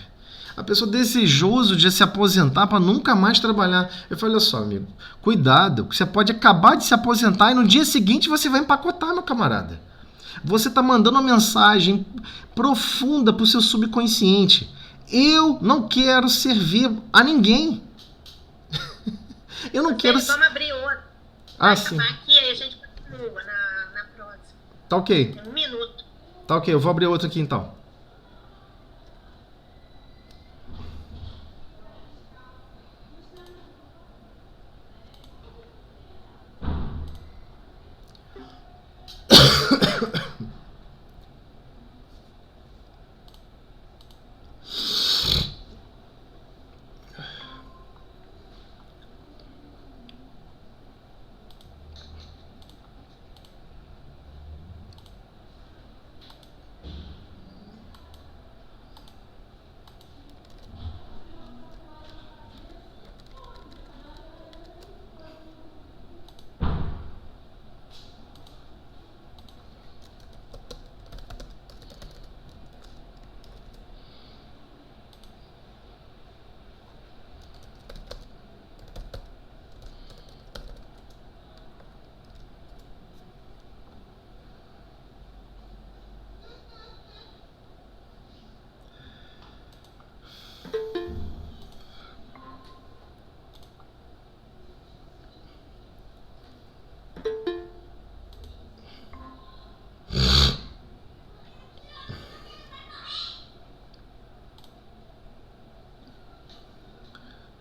A pessoa desejoso de se aposentar para nunca mais trabalhar. Eu falei, olha só, amigo, cuidado, que você pode acabar de se aposentar e no dia seguinte você vai empacotar, meu camarada. Você está mandando uma mensagem profunda para o seu subconsciente. Eu não quero servir a ninguém. Eu não quero... Vamos abrir outro. Sim. Aqui aí a gente continua na próxima. Tá ok. Tem 1 minuto. Tá ok, eu vou abrir outro aqui então.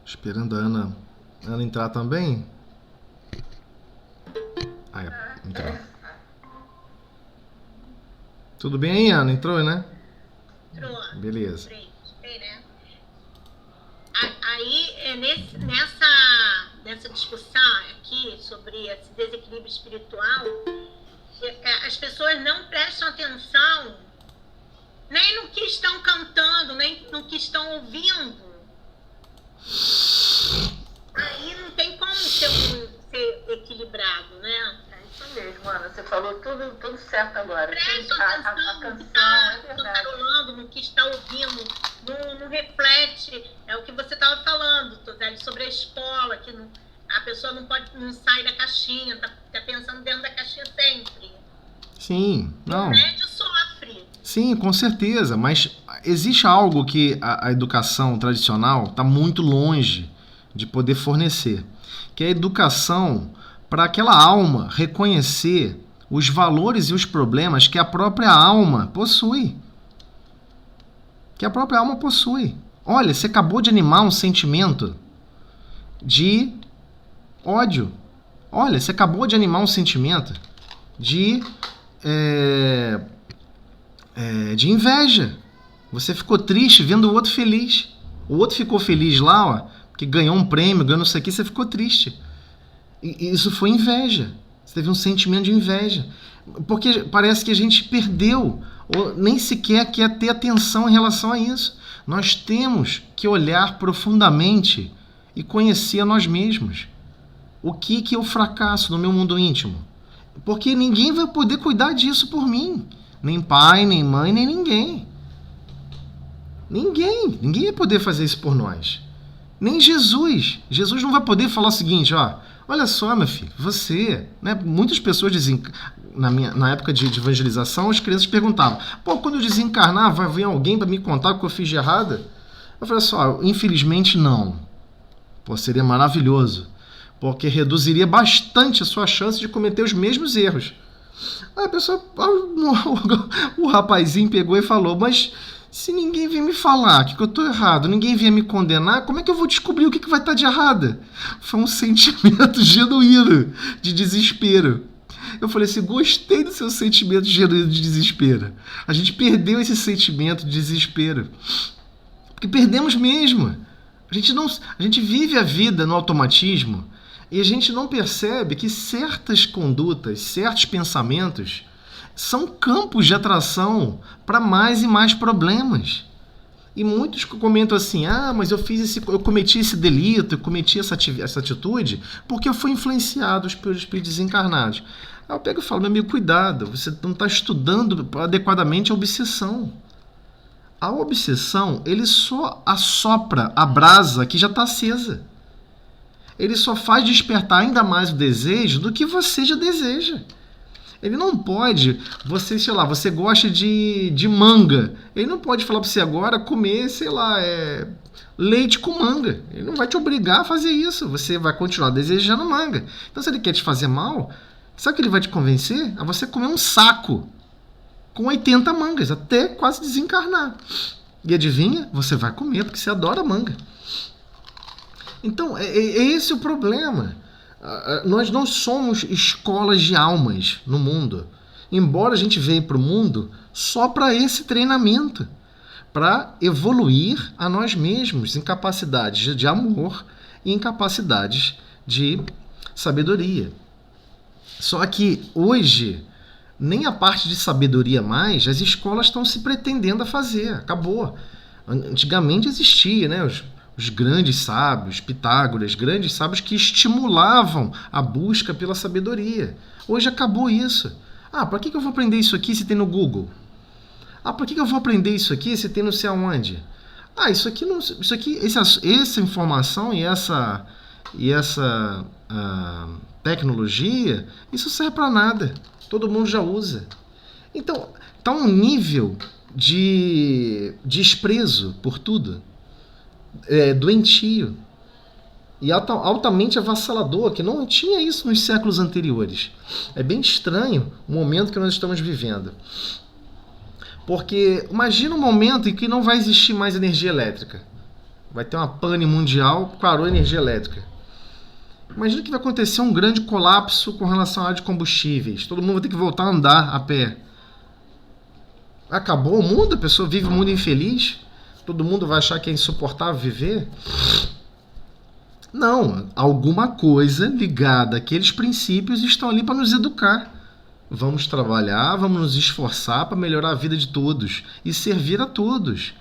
Esperando a Ana entrar também. Entrou. Tudo bem aí, Ana? Entrou, né? Entrou. Beleza. Entrei, né? Aí, nessa discussão aqui sobre esse desequilíbrio espiritual, as pessoas não prestam atenção nem no que estão cantando, nem no que estão ouvindo. Aí não tem como ser equilibrado, né? É isso mesmo, Ana. Você falou tudo certo agora. Presta atenção a canção, no que está é verdade. cantarolando, no que está ouvindo, não reflete. É o que você estava falando, Tozelli, sobre a escola, que a pessoa não sai da caixinha, tá pensando dentro da caixinha sempre. Sim, não. O médio sofre. Sim, com certeza, mas existe algo que a educação tradicional está muito longe de poder fornecer, que é a educação para aquela alma reconhecer os valores e os problemas que a própria alma possui. Olha, você acabou de animar um sentimento de ódio. Olha, você acabou de animar um sentimento de inveja. Você ficou triste vendo o outro feliz. O outro ficou feliz lá, ó, que ganhou um prêmio, ganhou isso aqui, você ficou triste. E isso foi inveja. Você teve um sentimento de inveja. Porque parece que a gente perdeu, ou nem sequer quer ter atenção em relação a isso. Nós temos que olhar profundamente e conhecer a nós mesmos. O que eu fracasso no meu mundo íntimo? Porque ninguém vai poder cuidar disso por mim. Nem pai, nem mãe, nem ninguém. Ninguém vai poder fazer isso por nós. Nem Jesus. Jesus não vai poder falar o seguinte, ó, olha só, meu filho, você, né? Muitas pessoas dizem, na época de evangelização, as crianças perguntavam, pô, quando eu desencarnar, vai vir alguém para me contar o que eu fiz de errado? Eu falei só, infelizmente não. Pô, seria maravilhoso, porque reduziria bastante a sua chance de cometer os mesmos erros. Aí a pessoa, o rapazinho pegou e falou, mas se ninguém vier me falar que eu estou errado, ninguém vier me condenar, como é que eu vou descobrir o que vai estar de errado? Foi um sentimento genuíno de desespero. Eu falei assim, gostei do seu sentimento genuíno de desespero. A gente perdeu esse sentimento de desespero. Porque perdemos mesmo. A gente vive a vida no automatismo e a gente não percebe que certas condutas, certos pensamentos são campos de atração para mais e mais problemas. E muitos comentam assim, mas eu cometi esse delito, eu cometi essa atitude porque eu fui influenciado pelos espíritos desencarnados. Aí eu pego e falo, meu amigo, cuidado, você não está estudando adequadamente a obsessão. A obsessão, ele só assopra a brasa que já está acesa. Ele só faz despertar ainda mais o desejo do que você já deseja. Ele não pode, você gosta de manga. Ele não pode falar para você agora comer, leite com manga. Ele não vai te obrigar a fazer isso. Você vai continuar desejando manga. Então, se ele quer te fazer mal, sabe o que ele vai te convencer? A você comer um saco com 80 mangas, até quase desencarnar. E adivinha? Você vai comer, porque você adora manga. Então, é esse o problema. Nós não somos escolas de almas no mundo. Embora a gente venha para o mundo só para esse treinamento, para evoluir a nós mesmos em capacidades de amor e em capacidades de sabedoria. Só que hoje, nem a parte de sabedoria mais, as escolas estão se pretendendo a fazer. Acabou. Antigamente existia, né? Os grandes sábios, Pitágoras, grandes sábios que estimulavam a busca pela sabedoria. Hoje acabou isso. Para que eu vou aprender isso aqui se tem no Google? Para que eu vou aprender isso aqui se tem não sei aonde? Essa informação e essa tecnologia, isso serve para nada. Todo mundo já usa. Então, está um nível de desprezo por tudo. Doentio e altamente avassalador, que não tinha isso nos séculos anteriores. É bem estranho o momento que nós estamos vivendo. Porque imagina um momento em que não vai existir mais energia elétrica. Vai ter uma pane mundial, parou a energia elétrica. Imagina que vai acontecer um grande colapso com relação à área de combustíveis. Todo mundo vai ter que voltar a andar a pé. Acabou o mundo? A pessoa vive um mundo infeliz? Todo mundo vai achar que é insuportável viver? Não, alguma coisa ligada àqueles princípios estão ali para nos educar. Vamos trabalhar, vamos nos esforçar para melhorar a vida de todos e servir a todos.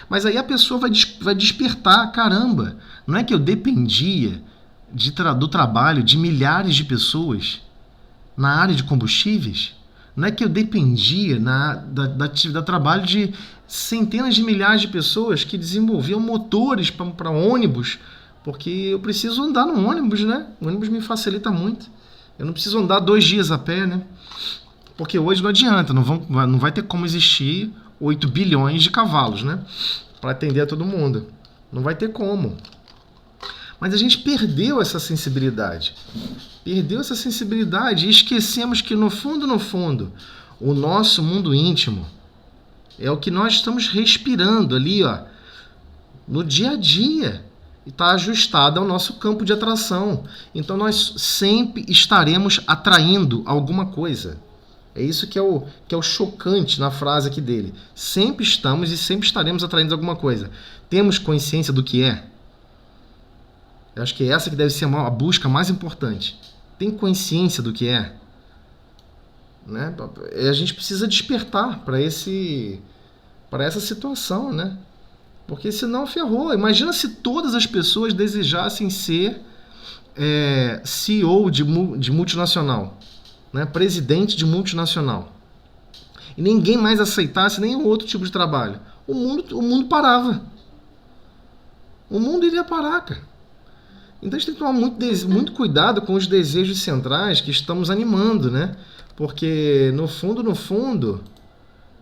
Mas aí a pessoa vai despertar, caramba, não é que eu dependia do trabalho de milhares de pessoas na área de combustíveis? Não é que eu dependia do trabalho de centenas de milhares de pessoas que desenvolviam motores para ônibus, porque eu preciso andar no ônibus, né? O ônibus me facilita muito. Eu não preciso andar 2 dias a pé, né? Porque hoje não adianta, não vai ter como existir 8 bilhões de cavalos, né? Para atender a todo mundo. Não vai ter como. Mas a gente perdeu essa sensibilidade. Perdeu essa sensibilidade e esquecemos que, no fundo, o nosso mundo íntimo é o que nós estamos respirando ali, ó, no dia a dia. E está ajustado ao nosso campo de atração. Então nós sempre estaremos atraindo alguma coisa. É isso que é o chocante na frase aqui dele. Sempre estamos e sempre estaremos atraindo alguma coisa. Temos consciência do que é? Eu acho que é essa que deve ser a busca mais importante. Tem consciência do que é? Né? A gente precisa despertar para essa situação, né? Porque senão ferrou. Imagina se todas as pessoas desejassem ser CEO de multinacional, né? Presidente de multinacional. E ninguém mais aceitasse nenhum outro tipo de trabalho. O mundo parava. O mundo iria parar, cara. Então a gente tem que tomar muito cuidado com os desejos centrais que estamos animando, né? Porque no fundo,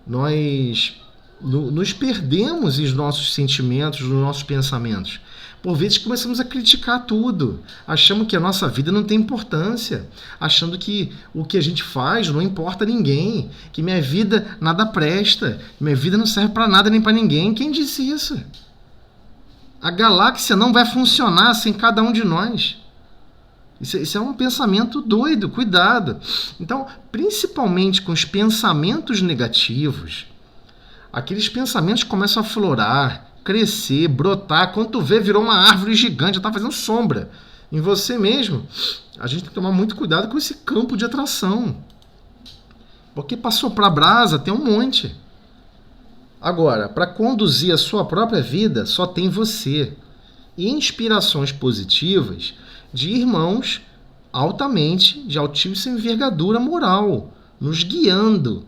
nós nos perdemos em nossos sentimentos, nos nossos pensamentos. Por vezes começamos a criticar tudo, achamos que a nossa vida não tem importância, achando que o que a gente faz não importa a ninguém, que minha vida nada presta, minha vida não serve para nada nem para ninguém. Quem disse isso? A galáxia não vai funcionar sem cada um de nós. Isso é um pensamento doido, cuidado. Então, principalmente com os pensamentos negativos, aqueles pensamentos começam a florar, crescer, brotar. Quando tu vê, virou uma árvore gigante, já está fazendo sombra em você mesmo. A gente tem que tomar muito cuidado com esse campo de atração. Porque para soprar brasa tem um monte. Agora, para conduzir a sua própria vida, só tem você. E inspirações positivas de irmãos de altíssima envergadura moral, nos guiando.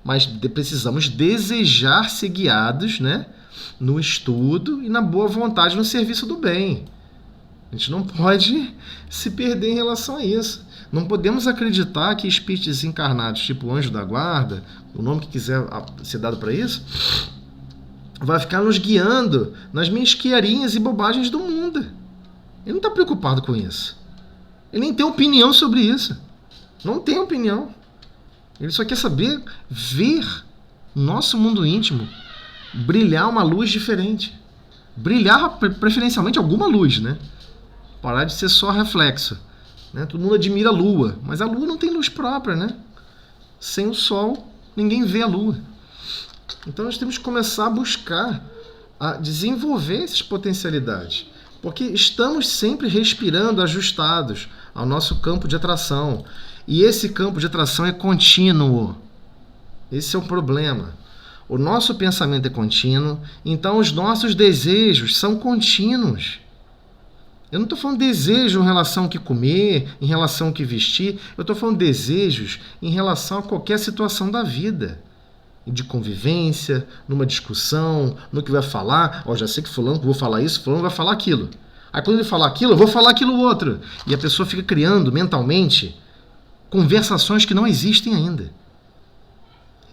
Mas precisamos desejar ser guiados, né, no estudo e na boa vontade no serviço do bem. A gente não pode se perder em relação a isso. Não podemos acreditar que espíritos desencarnados, tipo anjo da guarda, o nome que quiser ser dado para isso, vai ficar nos guiando nas mesquinharias e bobagens do mundo. Ele não está preocupado com isso. Ele nem tem opinião sobre isso. Não tem opinião. Ele só quer saber ver o nosso mundo íntimo brilhar uma luz diferente. Brilhar preferencialmente alguma luz, né? Parar de ser só reflexo. Né? Todo mundo admira a lua, mas a lua não tem luz própria, né? Sem o sol, ninguém vê a lua. Então nós temos que começar a buscar, a desenvolver essas potencialidades. Porque estamos sempre respirando ajustados ao nosso campo de atração. E esse campo de atração é contínuo. Esse é o problema. O nosso pensamento é contínuo, então os nossos desejos são contínuos. Eu não estou falando desejo em relação ao que comer, em relação ao que vestir. Eu estou falando desejos em relação a qualquer situação da vida. De convivência, numa discussão, no que vai falar. Já sei que fulano, vou falar isso, fulano vai falar aquilo. Aí quando ele falar aquilo, eu vou falar aquilo outro. E a pessoa fica criando mentalmente conversações que não existem ainda.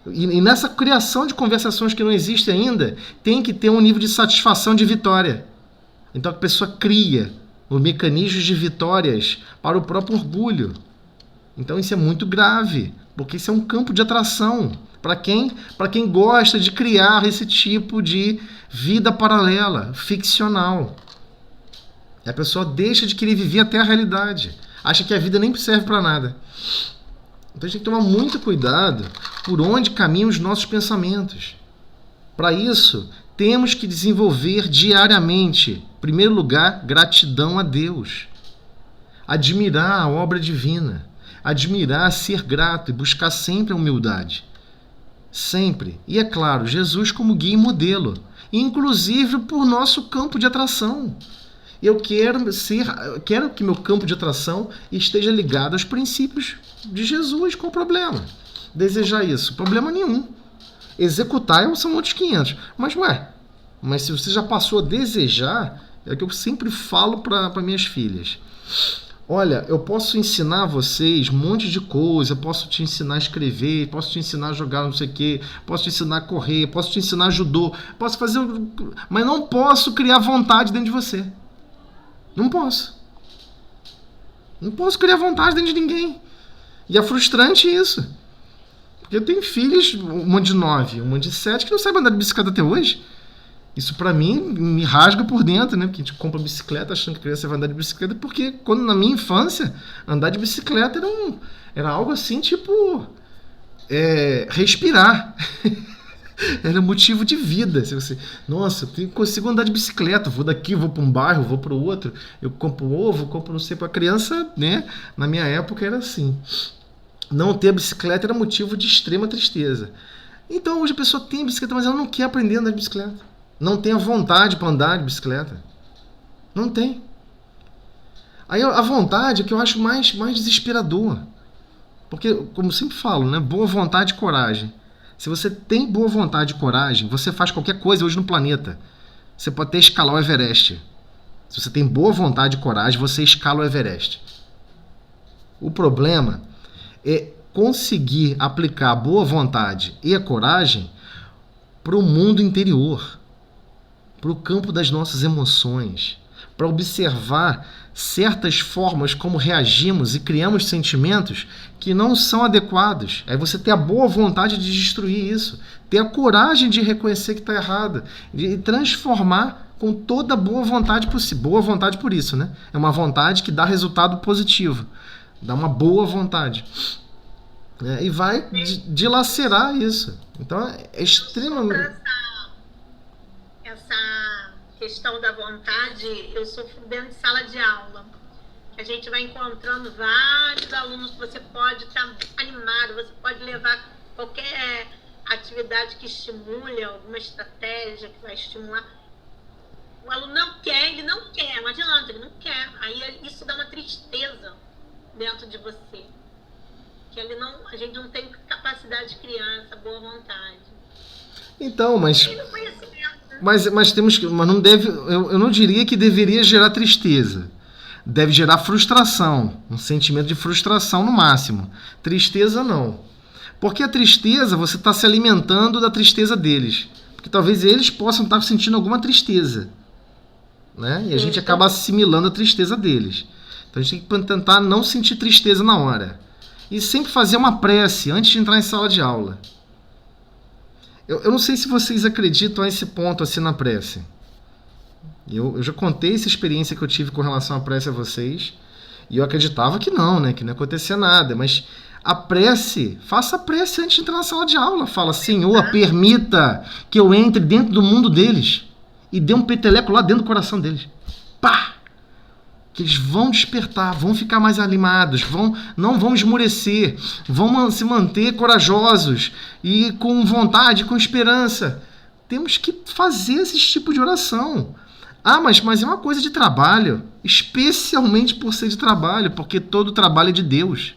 E nessa criação de conversações que não existem ainda, tem que ter um nível de satisfação de vitória. Então a pessoa cria os mecanismos de vitórias para o próprio orgulho. Então isso é muito grave, porque isso é um campo de atração. Para quem gosta de criar esse tipo de vida paralela, ficcional. E a pessoa deixa de querer viver até a realidade. Acha que a vida nem serve para nada. Então a gente tem que tomar muito cuidado por onde caminham os nossos pensamentos. Para isso, temos que desenvolver diariamente, em primeiro lugar, gratidão a Deus. Admirar a obra divina. Admirar, ser grato e buscar sempre a humildade. Sempre. E é claro, Jesus como guia e modelo. Inclusive por nosso campo de atração. Eu quero que meu campo de atração esteja ligado aos princípios de Jesus. Qual o problema? Desejar isso? Problema nenhum. Executar são outros 500. Mas se você já passou a desejar, é o que eu sempre falo para minhas filhas. Olha, eu posso ensinar vocês um monte de coisa, posso te ensinar a escrever, posso te ensinar a jogar não sei o quê, posso te ensinar a correr, posso te ensinar judô, posso fazer... Mas não posso criar vontade dentro de você. Não posso. Não posso criar vontade dentro de ninguém. E é frustrante isso. Porque eu tenho filhos, uma de 9, uma de 7, que não sabe andar de bicicleta até hoje. Isso pra mim me rasga por dentro, né? Porque a gente compra bicicleta achando que a criança vai andar de bicicleta, porque quando na minha infância, andar de bicicleta era algo assim, tipo... respirar. Era motivo de vida. Se você, nossa, eu consigo andar de bicicleta, vou daqui, vou para um bairro, vou para o outro, eu compro ovo, compro não sei, para a criança, né? Na minha época era assim. Não ter bicicleta era motivo de extrema tristeza. Então hoje a pessoa tem bicicleta, mas ela não quer aprender a andar de bicicleta. Não tem a vontade para andar de bicicleta. Não tem. Aí a vontade é que eu acho mais desesperador. Porque, como eu sempre falo, né? Boa vontade e coragem. Se você tem boa vontade e coragem, você faz qualquer coisa hoje no planeta. Você pode até escalar o Everest. Se você tem boa vontade e coragem, você escala o Everest. O problema é conseguir aplicar a boa vontade e a coragem para o mundo interior, para o campo das nossas emoções, para observar certas formas como reagimos e criamos sentimentos que não são adequados. Aí você ter a boa vontade de destruir isso, ter a coragem de reconhecer que está errado, de transformar com toda a boa vontade possível. Boa vontade por isso, né? É uma vontade que dá resultado positivo, dá uma boa vontade. E vai dilacerar isso. Então é extremamente... Essa questão da vontade, eu sofro dentro de sala de aula. A gente vai encontrando vários alunos que você pode estar animado, você pode levar qualquer atividade que estimule, alguma estratégia que vai estimular. O aluno não quer, não adianta, ele não quer. Aí isso dá uma tristeza dentro de você. Que a gente não tem capacidade de criar essa boa vontade. Então, mas temos que, mas não deve, eu não diria que deveria gerar tristeza. Deve gerar frustração, um sentimento de frustração no máximo. Tristeza não. Porque a tristeza, você está se alimentando da tristeza deles. Porque talvez eles possam estar sentindo alguma tristeza, né? E a gente acaba assimilando a tristeza deles. Então a gente tem que tentar não sentir tristeza na hora. E sempre fazer uma prece antes de entrar em sala de aula. Eu não sei se vocês acreditam a esse ponto assim na prece. Eu já contei essa experiência que eu tive com relação à prece a vocês. E eu acreditava que não, né? Que não acontecia nada. Mas a prece, faça a prece antes de entrar na sala de aula. Fala, Senhor, permita que eu entre dentro do mundo deles. E dê um peteleco lá dentro do coração deles. Pá! Que eles vão despertar, vão ficar mais animados, não vão esmorecer, vão se manter corajosos e com vontade, com esperança. Temos que fazer esse tipo de oração. Ah, mas é uma coisa de trabalho, especialmente por ser de trabalho, porque todo trabalho é de Deus.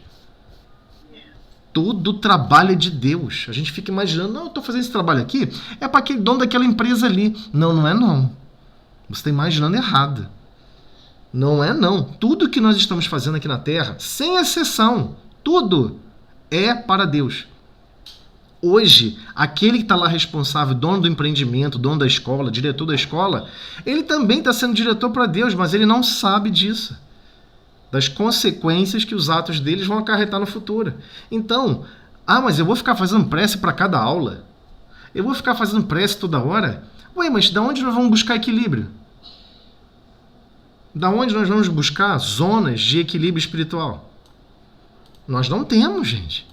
Todo trabalho é de Deus. A gente fica imaginando, não, eu estou fazendo esse trabalho aqui, é para aquele dono daquela empresa ali. Não, não é não. Você está imaginando errado. Não é não. Tudo que nós estamos fazendo aqui na Terra, sem exceção, tudo é para Deus. Hoje, aquele que está lá responsável, dono do empreendimento, dono da escola, diretor da escola, ele também está sendo diretor para Deus, mas ele não sabe disso. Das consequências que os atos deles vão acarretar no futuro. Então, mas eu vou ficar fazendo prece para cada aula? Eu vou ficar fazendo prece toda hora? Ué, mas de onde nós vamos buscar equilíbrio? Da onde nós vamos buscar zonas de equilíbrio espiritual? Nós não temos, gente.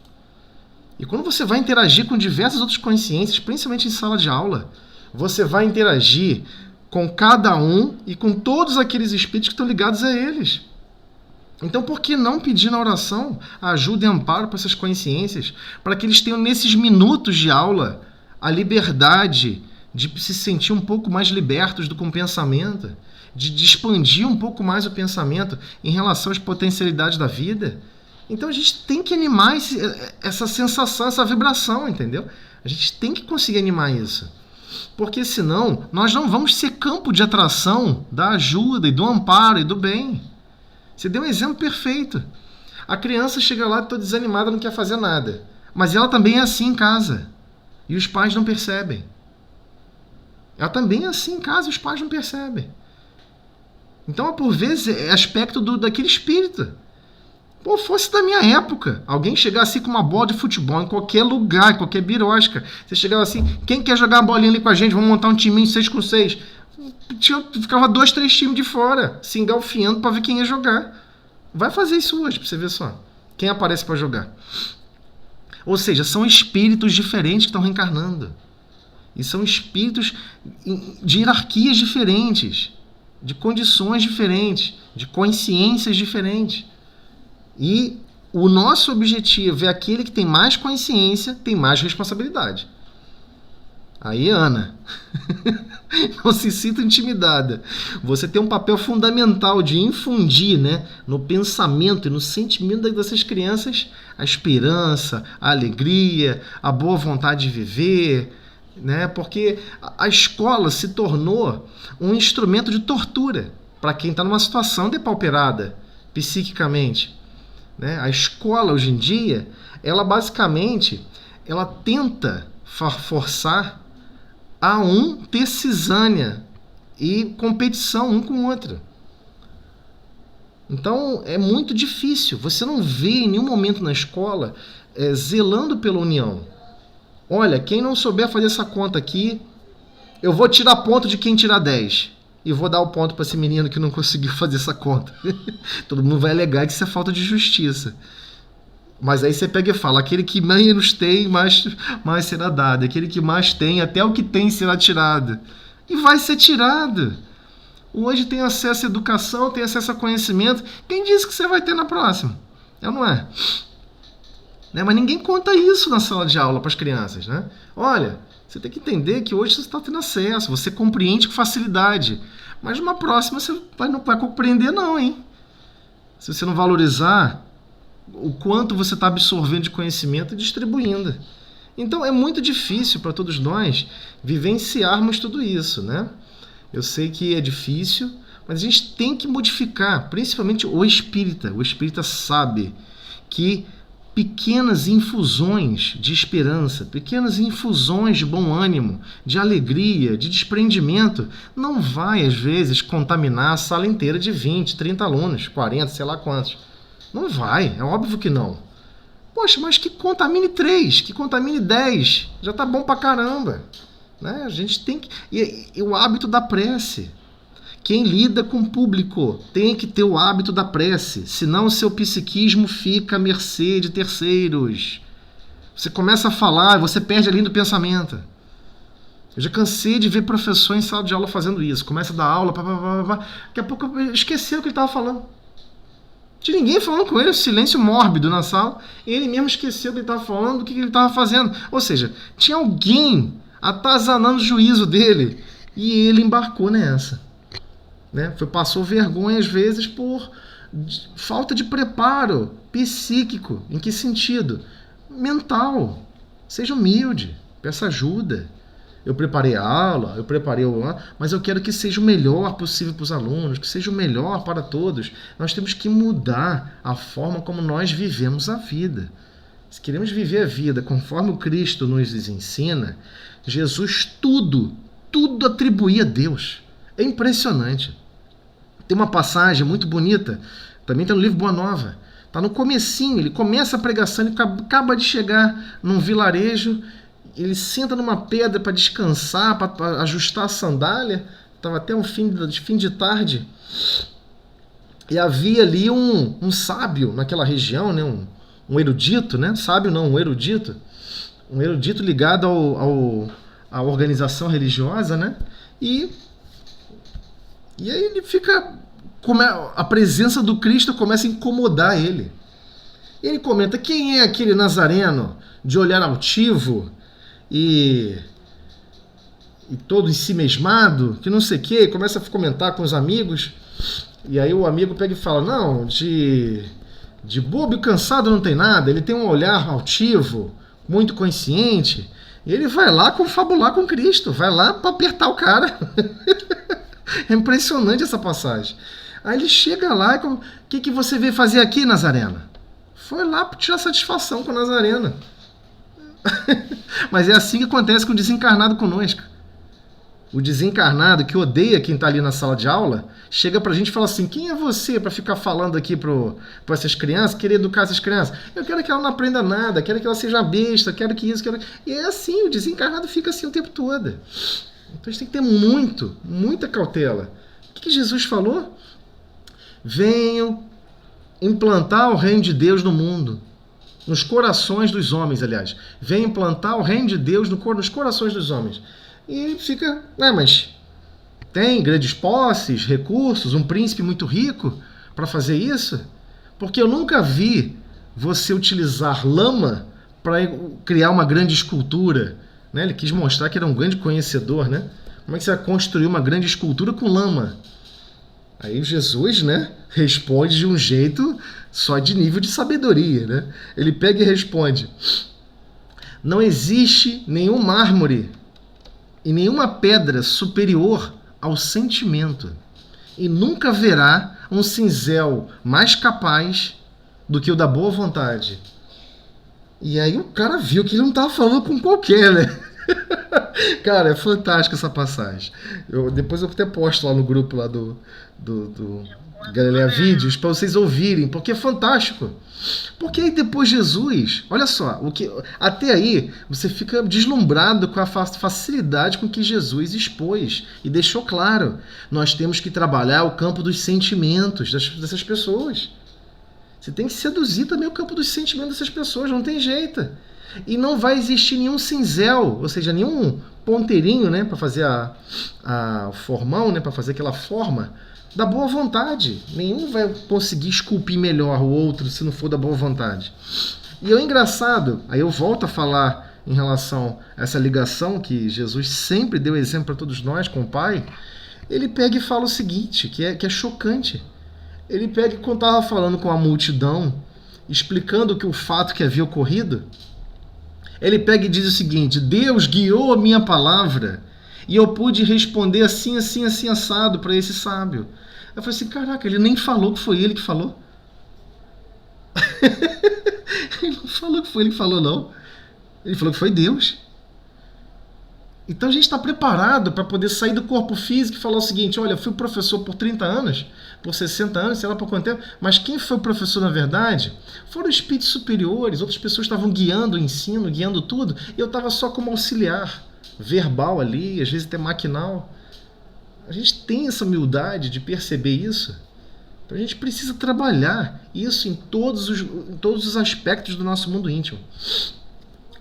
E quando você vai interagir com diversas outras consciências, principalmente em sala de aula, você vai interagir com cada um e com todos aqueles espíritos que estão ligados a eles. Então, por que não pedir na oração ajuda e amparo para essas consciências, para que eles tenham nesses minutos de aula a liberdade de se sentir um pouco mais libertos com o pensamento, de expandir um pouco mais o pensamento em relação às potencialidades da vida? Então a gente tem que animar essa sensação, essa vibração, entendeu? A gente tem que conseguir animar isso. Porque senão nós não vamos ser campo de atração da ajuda e do amparo e do bem. Você deu um exemplo perfeito. A criança chega lá toda desanimada, não quer fazer nada. Mas ela também é assim em casa. E os pais não percebem. Ela também é assim em casa e os pais não percebem. Então, por vezes, é aspecto daquele espírito. Pô, fosse da minha época, alguém chegar assim com uma bola de futebol em qualquer lugar, em qualquer birosca, você chegava assim, quem quer jogar uma bolinha ali com a gente, vamos montar um timinho 6x6. Ficava 2, 3 times de fora, se engalfiando para ver quem ia jogar. Vai fazer isso hoje, pra você ver só. Quem aparece para jogar. Ou seja, são espíritos diferentes que estão reencarnando. E são espíritos de hierarquias diferentes, de condições diferentes, de consciências diferentes. E o nosso objetivo é aquele que tem mais consciência, tem mais responsabilidade. Aí, Ana, não se sinta intimidada. Você tem um papel fundamental de infundir, né, no pensamento e no sentimento dessas crianças a esperança, a alegria, a boa vontade de viver, né? Porque a escola se tornou um instrumento de tortura para quem está numa situação depauperada psiquicamente. Né? A escola hoje em dia, ela basicamente tenta forçar a ter cisânia e competição um com o outro. Então é muito difícil. Você não vê em nenhum momento na escola zelando pela união. Olha, quem não souber fazer essa conta aqui, eu vou tirar ponto de quem tirar 10. E vou dar o ponto para esse menino que não conseguiu fazer essa conta. Todo mundo vai alegar que isso é falta de justiça. Mas aí você pega e fala, aquele que menos tem, mais será dado. Aquele que mais tem, até o que tem será tirado. E vai ser tirado. Hoje tem acesso à educação, tem acesso a conhecimento. Quem disse que você vai ter na próxima? É ou não é? Né? Mas ninguém conta isso na sala de aula para as crianças. Né? Olha, você tem que entender que hoje você está tendo acesso, você compreende com facilidade. Mas numa próxima você não vai compreender não, hein? Se você não valorizar o quanto você está absorvendo de conhecimento e distribuindo. Então é muito difícil para todos nós vivenciarmos tudo isso, né? Eu sei que é difícil, mas a gente tem que modificar, principalmente o espírita. O espírita sabe que pequenas infusões de esperança, pequenas infusões de bom ânimo, de alegria, de desprendimento, não vai, às vezes, contaminar a sala inteira de 20, 30 alunos, 40, sei lá quantos. Não vai, é óbvio que não. Poxa, mas que contamine 3, que contamine 10, já tá bom pra caramba. Né? A gente tem que... E o hábito da prece. Quem lida com o público tem que ter o hábito da prece, senão o seu psiquismo fica à mercê de terceiros. Você começa a falar e você perde a linha do pensamento. Eu já cansei de ver professor em sala de aula fazendo isso. Começa a dar aula, daqui a pouco esqueceu o que ele estava falando. Não tinha ninguém falando com ele, um silêncio mórbido na sala. Ele mesmo esqueceu o que ele estava falando, o que ele estava fazendo. Ou seja, tinha alguém atazanando o juízo dele e ele embarcou nessa. Né? Passou vergonha às vezes por falta de preparo psíquico. Em que sentido? Mental. Seja humilde, peça ajuda. Eu preparei a aula, mas eu quero que seja o melhor possível para os alunos, que seja o melhor para todos. Nós temos que mudar a forma como nós vivemos a vida. Se queremos viver a vida conforme o Cristo nos ensina, Jesus tudo atribuía a Deus. É impressionante. Tem uma passagem muito bonita, também está no livro Boa Nova. Está no comecinho, ele começa a pregação, ele acaba de chegar num vilarejo, ele senta numa pedra para descansar, para ajustar a sandália. Estava até um fim de tarde. E havia ali um sábio naquela região, né? Um erudito, né? Sábio não, um erudito. Um erudito ligado à organização religiosa, né? E aí ele fica... A presença do Cristo começa a incomodar ele. Ele comenta, quem é aquele nazareno de olhar altivo e todo ensimesmado, que não sei o quê, começa a comentar com os amigos, e aí o amigo pega e fala, não, de bobo e cansado não tem nada, ele tem um olhar altivo, muito consciente, e ele vai lá confabular com Cristo, vai lá para apertar o cara. É impressionante essa passagem. Aí ele chega lá e o que você veio fazer aqui, Nazareno? Foi lá para tirar satisfação com a Nazarena. Mas é assim que acontece com o desencarnado conosco. O desencarnado que odeia quem está ali na sala de aula, chega pra gente e fala assim, quem é você para ficar falando aqui para essas crianças, querer educar essas crianças? Eu quero que ela não aprenda nada, quero que ela seja besta, quero que isso, quero... E é assim, o desencarnado fica assim o tempo todo. Então a gente tem que ter muita cautela. O que Jesus falou? Venham implantar o reino de Deus no mundo. Nos corações dos homens, aliás. Venham implantar o reino de Deus nos corações dos homens. E fica, mas tem grandes posses, recursos, um príncipe muito rico para fazer isso? Porque eu nunca vi você utilizar lama para criar uma grande escultura. Né? Ele quis mostrar que era um grande conhecedor. Né? Como é que você vai construir uma grande escultura com lama? Aí Jesus, né, responde de um jeito só de nível de sabedoria. Né? Ele pega e responde: não existe nenhum mármore e nenhuma pedra superior ao sentimento. E nunca haverá um cinzel mais capaz do que o da boa vontade. E aí o cara viu que ele não estava falando com qualquer, né? Cara, é fantástica essa passagem. Depois eu até posto lá no grupo lá do Galileia Vídeos para vocês ouvirem, porque é fantástico. Porque aí depois Jesus, olha só, até aí você fica deslumbrado com a facilidade com que Jesus expôs e deixou claro. Nós temos que trabalhar o campo dos sentimentos dessas pessoas. Você tem que seduzir também o campo dos sentimentos dessas pessoas, não tem jeito. E não vai existir nenhum cinzel, ou seja, nenhum ponteirinho, né, para fazer a formão, né, para fazer aquela forma da boa vontade. Nenhum vai conseguir esculpir melhor o outro se não for da boa vontade. E é engraçado, aí eu volto a falar em relação a essa ligação que Jesus sempre deu exemplo para todos nós com o Pai. Ele pega e fala o seguinte, que é chocante. Ele pega e quando estava falando com a multidão, explicando o fato que havia ocorrido, ele pega e diz o seguinte: Deus guiou a minha palavra e eu pude responder assim, assim, assim, assado para esse sábio. Eu falei assim, caraca, ele nem falou que foi ele que falou. Ele não falou que foi ele que falou, não. Ele falou que foi Deus. Então a gente está preparado para poder sair do corpo físico e falar o seguinte: olha, eu fui professor por 30 anos, por 60 anos, sei lá por quanto tempo, mas quem foi professor na verdade foram espíritos superiores, outras pessoas estavam guiando o ensino, guiando tudo, e eu estava só como auxiliar, verbal ali, às vezes até maquinal. A gente tem essa humildade de perceber isso. Então a gente precisa trabalhar isso em todos os aspectos do nosso mundo íntimo.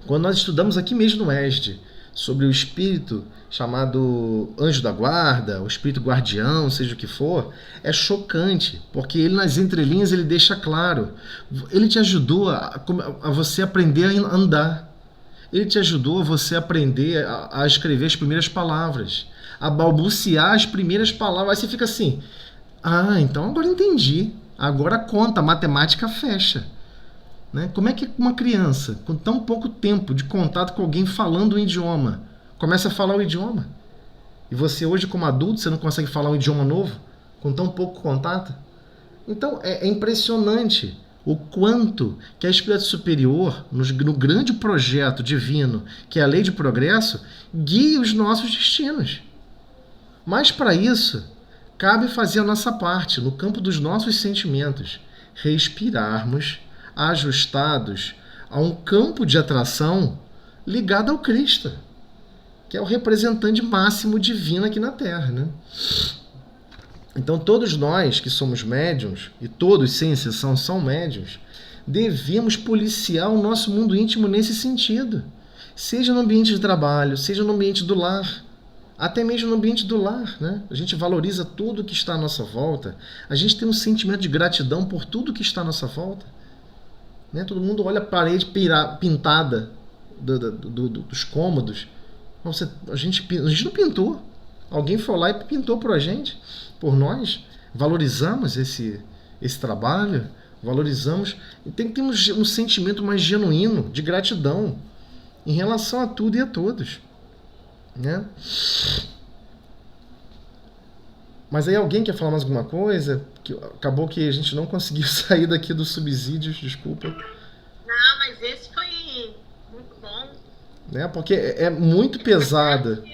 Quando nós estudamos aqui mesmo no ESD sobre o espírito chamado anjo da guarda, o espírito guardião, seja o que for, é chocante, porque ele nas entrelinhas ele deixa claro, ele te ajudou a você aprender a andar, ele te ajudou a você aprender a escrever as primeiras palavras, a balbuciar as primeiras palavras. Aí você fica assim, então agora entendi, agora conta, a matemática fecha. Né? Como é que uma criança, com tão pouco tempo de contato com alguém falando um idioma, começa a falar o idioma? E você hoje, como adulto, você não consegue falar um idioma novo, com tão pouco contato? Então, é impressionante o quanto que a espírito superior, no grande projeto divino, que é a lei de progresso, guia os nossos destinos. Mas, para isso, cabe fazer a nossa parte, no campo dos nossos sentimentos, respirarmos ajustados a um campo de atração ligado ao Cristo, que é o representante máximo divino aqui na Terra, né? Então todos nós que somos médiuns, e todos sem exceção são médiuns, devemos policiar o nosso mundo íntimo nesse sentido, seja no ambiente de trabalho, seja no ambiente do lar, até mesmo no ambiente do lar, né? A gente valoriza tudo que está à nossa volta, a gente tem um sentimento de gratidão por tudo que está à nossa volta. Né? Todo mundo olha a parede pintada dos cômodos. A gente não pintou. Alguém foi lá e pintou por nós. Valorizamos esse trabalho, valorizamos. E tem que ter um sentimento mais genuíno de gratidão em relação a tudo e a todos. Né? Mas aí alguém quer falar mais alguma coisa? Que acabou que a gente não conseguiu sair daqui dos subsídios, desculpa. Não, mas esse foi muito bom. Né? Porque é muito pesada.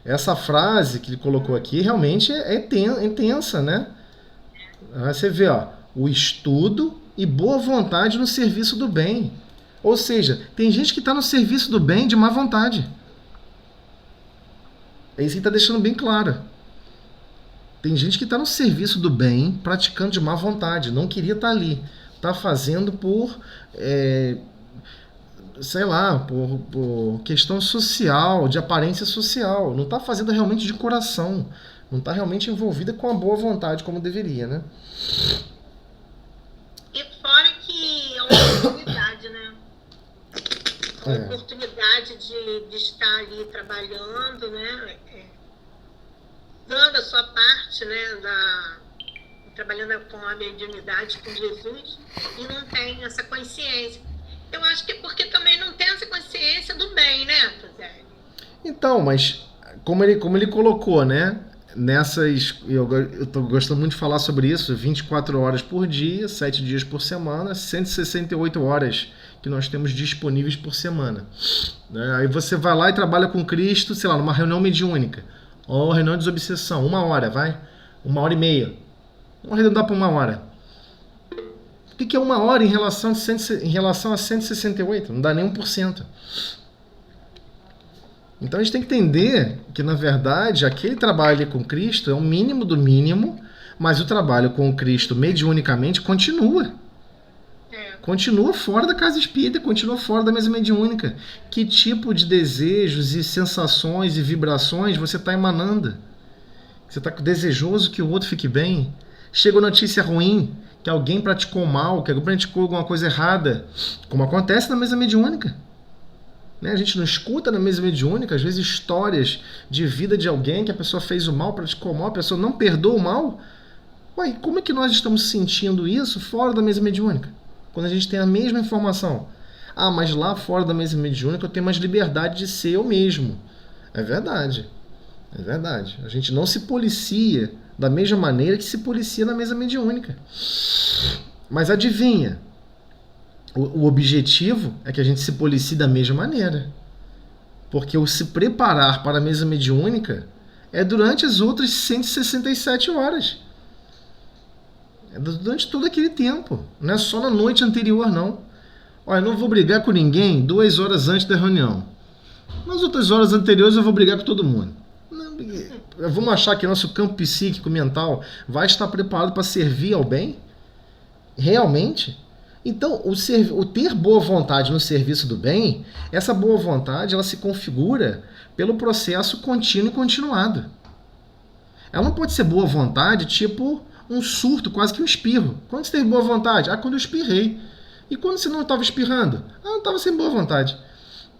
Essa frase que ele colocou aqui realmente é tensa, né? Aí você vê, ó, o estudo e boa vontade no serviço do bem. Ou seja, tem gente que está no serviço do bem de má vontade. É isso que está deixando bem claro. Tem gente que está no serviço do bem, praticando de má vontade, não queria estar ali. Está fazendo por, sei lá, por questão social, de aparência social. Não está fazendo realmente de coração. Não está realmente envolvida com a boa vontade como deveria, né? E fora que é uma oportunidade, né? Uma oportunidade de estar ali trabalhando, né? Dando a sua parte, né? Trabalhando com a mediunidade com Jesus e não tem essa consciência. Eu acho que é porque também não tem essa consciência do bem, né, José? Então, mas como ele colocou, né? Eu tô gostando muito de falar sobre isso, 24 horas por dia, 7 dias por semana, 168 horas que nós temos disponíveis por semana. Né? Aí você vai lá e trabalha com Cristo, sei lá, numa reunião mediúnica, ou reunião de desobsessão, 1 hora, vai? 1h30. Vamos arredondar para 1 hora. O que é 1 hora em relação a 168? Não dá nem 1%. Então a gente tem que entender que, na verdade, aquele trabalho ali com Cristo é o mínimo do mínimo, mas o trabalho com Cristo mediunicamente continua. Continua fora da casa espírita, continua fora da mesa mediúnica. Que tipo de desejos e sensações e vibrações você está emanando? Você está desejoso que o outro fique bem? Chega notícia ruim, que alguém praticou mal, que alguém praticou alguma coisa errada, como acontece na mesa mediúnica. Né? A gente não escuta na mesa mediúnica, às vezes, histórias de vida de alguém que a pessoa fez o mal, praticou o mal, a pessoa não perdoa o mal. Ué, como é que nós estamos sentindo isso fora da mesa mediúnica? Quando a gente tem a mesma informação. Ah, mas lá fora da mesa mediúnica eu tenho mais liberdade de ser eu mesmo. É verdade. É verdade. A gente não se policia da mesma maneira que se policia na mesa mediúnica. Mas adivinha? O objetivo é que a gente se policie da mesma maneira. Porque o se preparar para a mesa mediúnica é durante as outras 167 horas. É durante todo aquele tempo. Não é só na noite anterior, não. Olha, eu não vou brigar com ninguém 2 horas antes da reunião. Nas outras horas anteriores eu vou brigar com todo mundo. Não, vamos achar que nosso campo psíquico mental vai estar preparado para servir ao bem? Realmente? Então, o ter boa vontade no serviço do bem, essa boa vontade ela se configura pelo processo contínuo e continuado. Ela não pode ser boa vontade tipo um surto, quase que um espirro. Quando você teve boa vontade? Ah, quando eu espirrei. E quando você não estava espirrando? Ah, não estava sem boa vontade.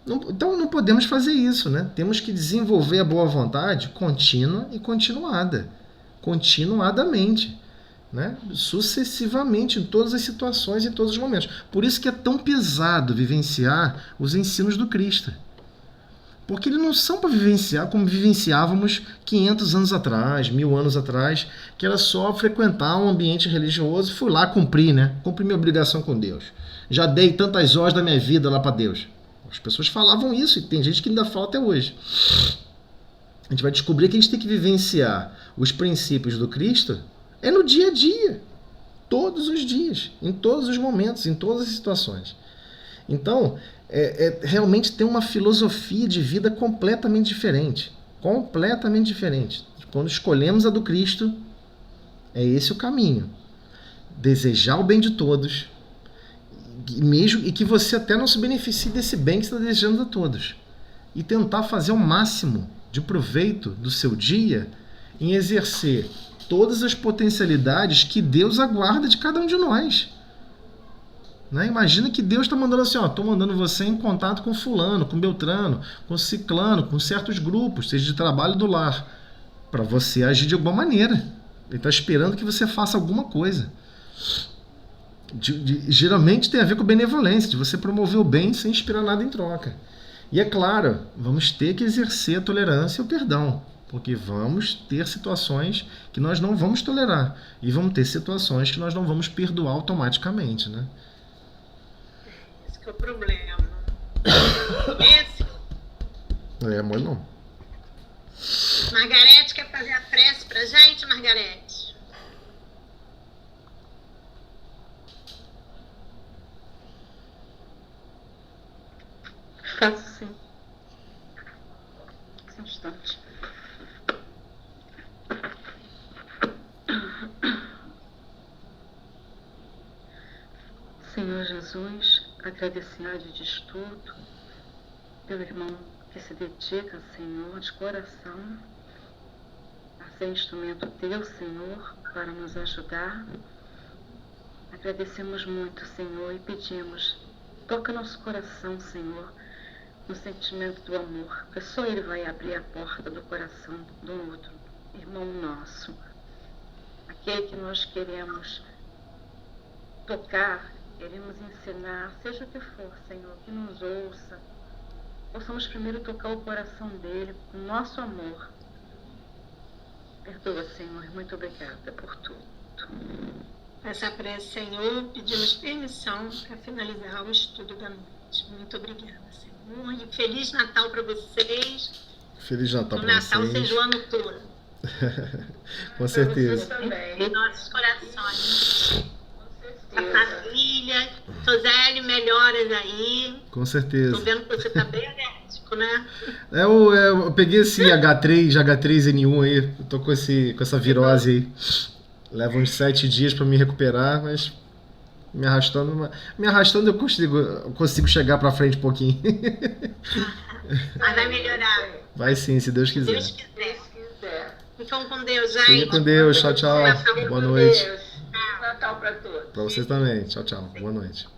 Então não podemos fazer isso, né? Temos que desenvolver a boa vontade contínua e continuada. Continuadamente. Né? Sucessivamente, em todas as situações, em todos os momentos. Por isso que é tão pesado vivenciar os ensinos do Cristo. Porque eles não são para vivenciar como vivenciávamos 500 anos atrás, 1000 anos atrás, que era só frequentar um ambiente religioso e fui lá cumprir, né? Cumprir minha obrigação com Deus. Já dei tantas horas da minha vida lá para Deus. As pessoas falavam isso e tem gente que ainda fala até hoje. A gente vai descobrir que a gente tem que vivenciar os princípios do Cristo no dia a dia. Todos os dias, em todos os momentos, em todas as situações. Então, realmente tem uma filosofia de vida completamente diferente. Completamente diferente. Quando escolhemos a do Cristo, é esse o caminho. Desejar o bem de todos, e que você até não se beneficie desse bem que você está desejando a todos. E tentar fazer o máximo de proveito do seu dia em exercer todas as potencialidades que Deus aguarda de cada um de nós. Né? Imagina que Deus está mandando assim, estou mandando você em contato com fulano, com beltrano, com ciclano, com certos grupos, seja de trabalho do lar, para você agir de alguma maneira. Ele está esperando que você faça alguma coisa. Geralmente tem a ver com benevolência, de você promover o bem sem esperar nada em troca. E é claro, vamos ter que exercer a tolerância e o perdão, porque vamos ter situações que nós não vamos tolerar e vamos ter situações que nós não vamos perdoar automaticamente, né? Esse que é o problema. Esse? Mas não. Margarete quer fazer a prece pra gente, Margarete? Faço sim. Um instante. Senhor Jesus, agradecendo de estudo, pelo irmão que se dedica, Senhor, de coração, a ser instrumento teu, Senhor, para nos ajudar. Agradecemos muito, Senhor, e pedimos, toca nosso coração, Senhor, no sentimento do amor, porque só Ele vai abrir a porta do coração do outro irmão nosso, aquele que nós queremos tocar, queremos ensinar, seja o que for, Senhor, que nos ouça, possamos primeiro tocar o coração dele com o nosso amor. Perdoa, Senhor, muito obrigada por tudo. Essa prece, Senhor, pedimos permissão para finalizar o estudo da noite. Muito obrigada, Senhor. E Feliz Natal para vocês. Feliz Natal Que o para Natal vocês. seja o ano todo. Com certeza. Também. Em nossos corações. Com A certeza. família. Tosélio, melhoras aí. Com Tô certeza. vendo que você tá bem alérgico, né? Eu peguei esse H3N1 aí. Eu tô com essa virose aí. Leva uns 7 dias para me recuperar, mas me arrastando eu consigo chegar para frente um pouquinho. Mas vai melhorar. Vai sim, se Deus Se quiser. Deus quiser. Se quiser. Ficam com Deus, gente. Fique com Deus. Tchau, tchau. Fique Boa com noite. Deus. Feliz Natal para todos. Para vocês também. Tchau, tchau. Boa noite.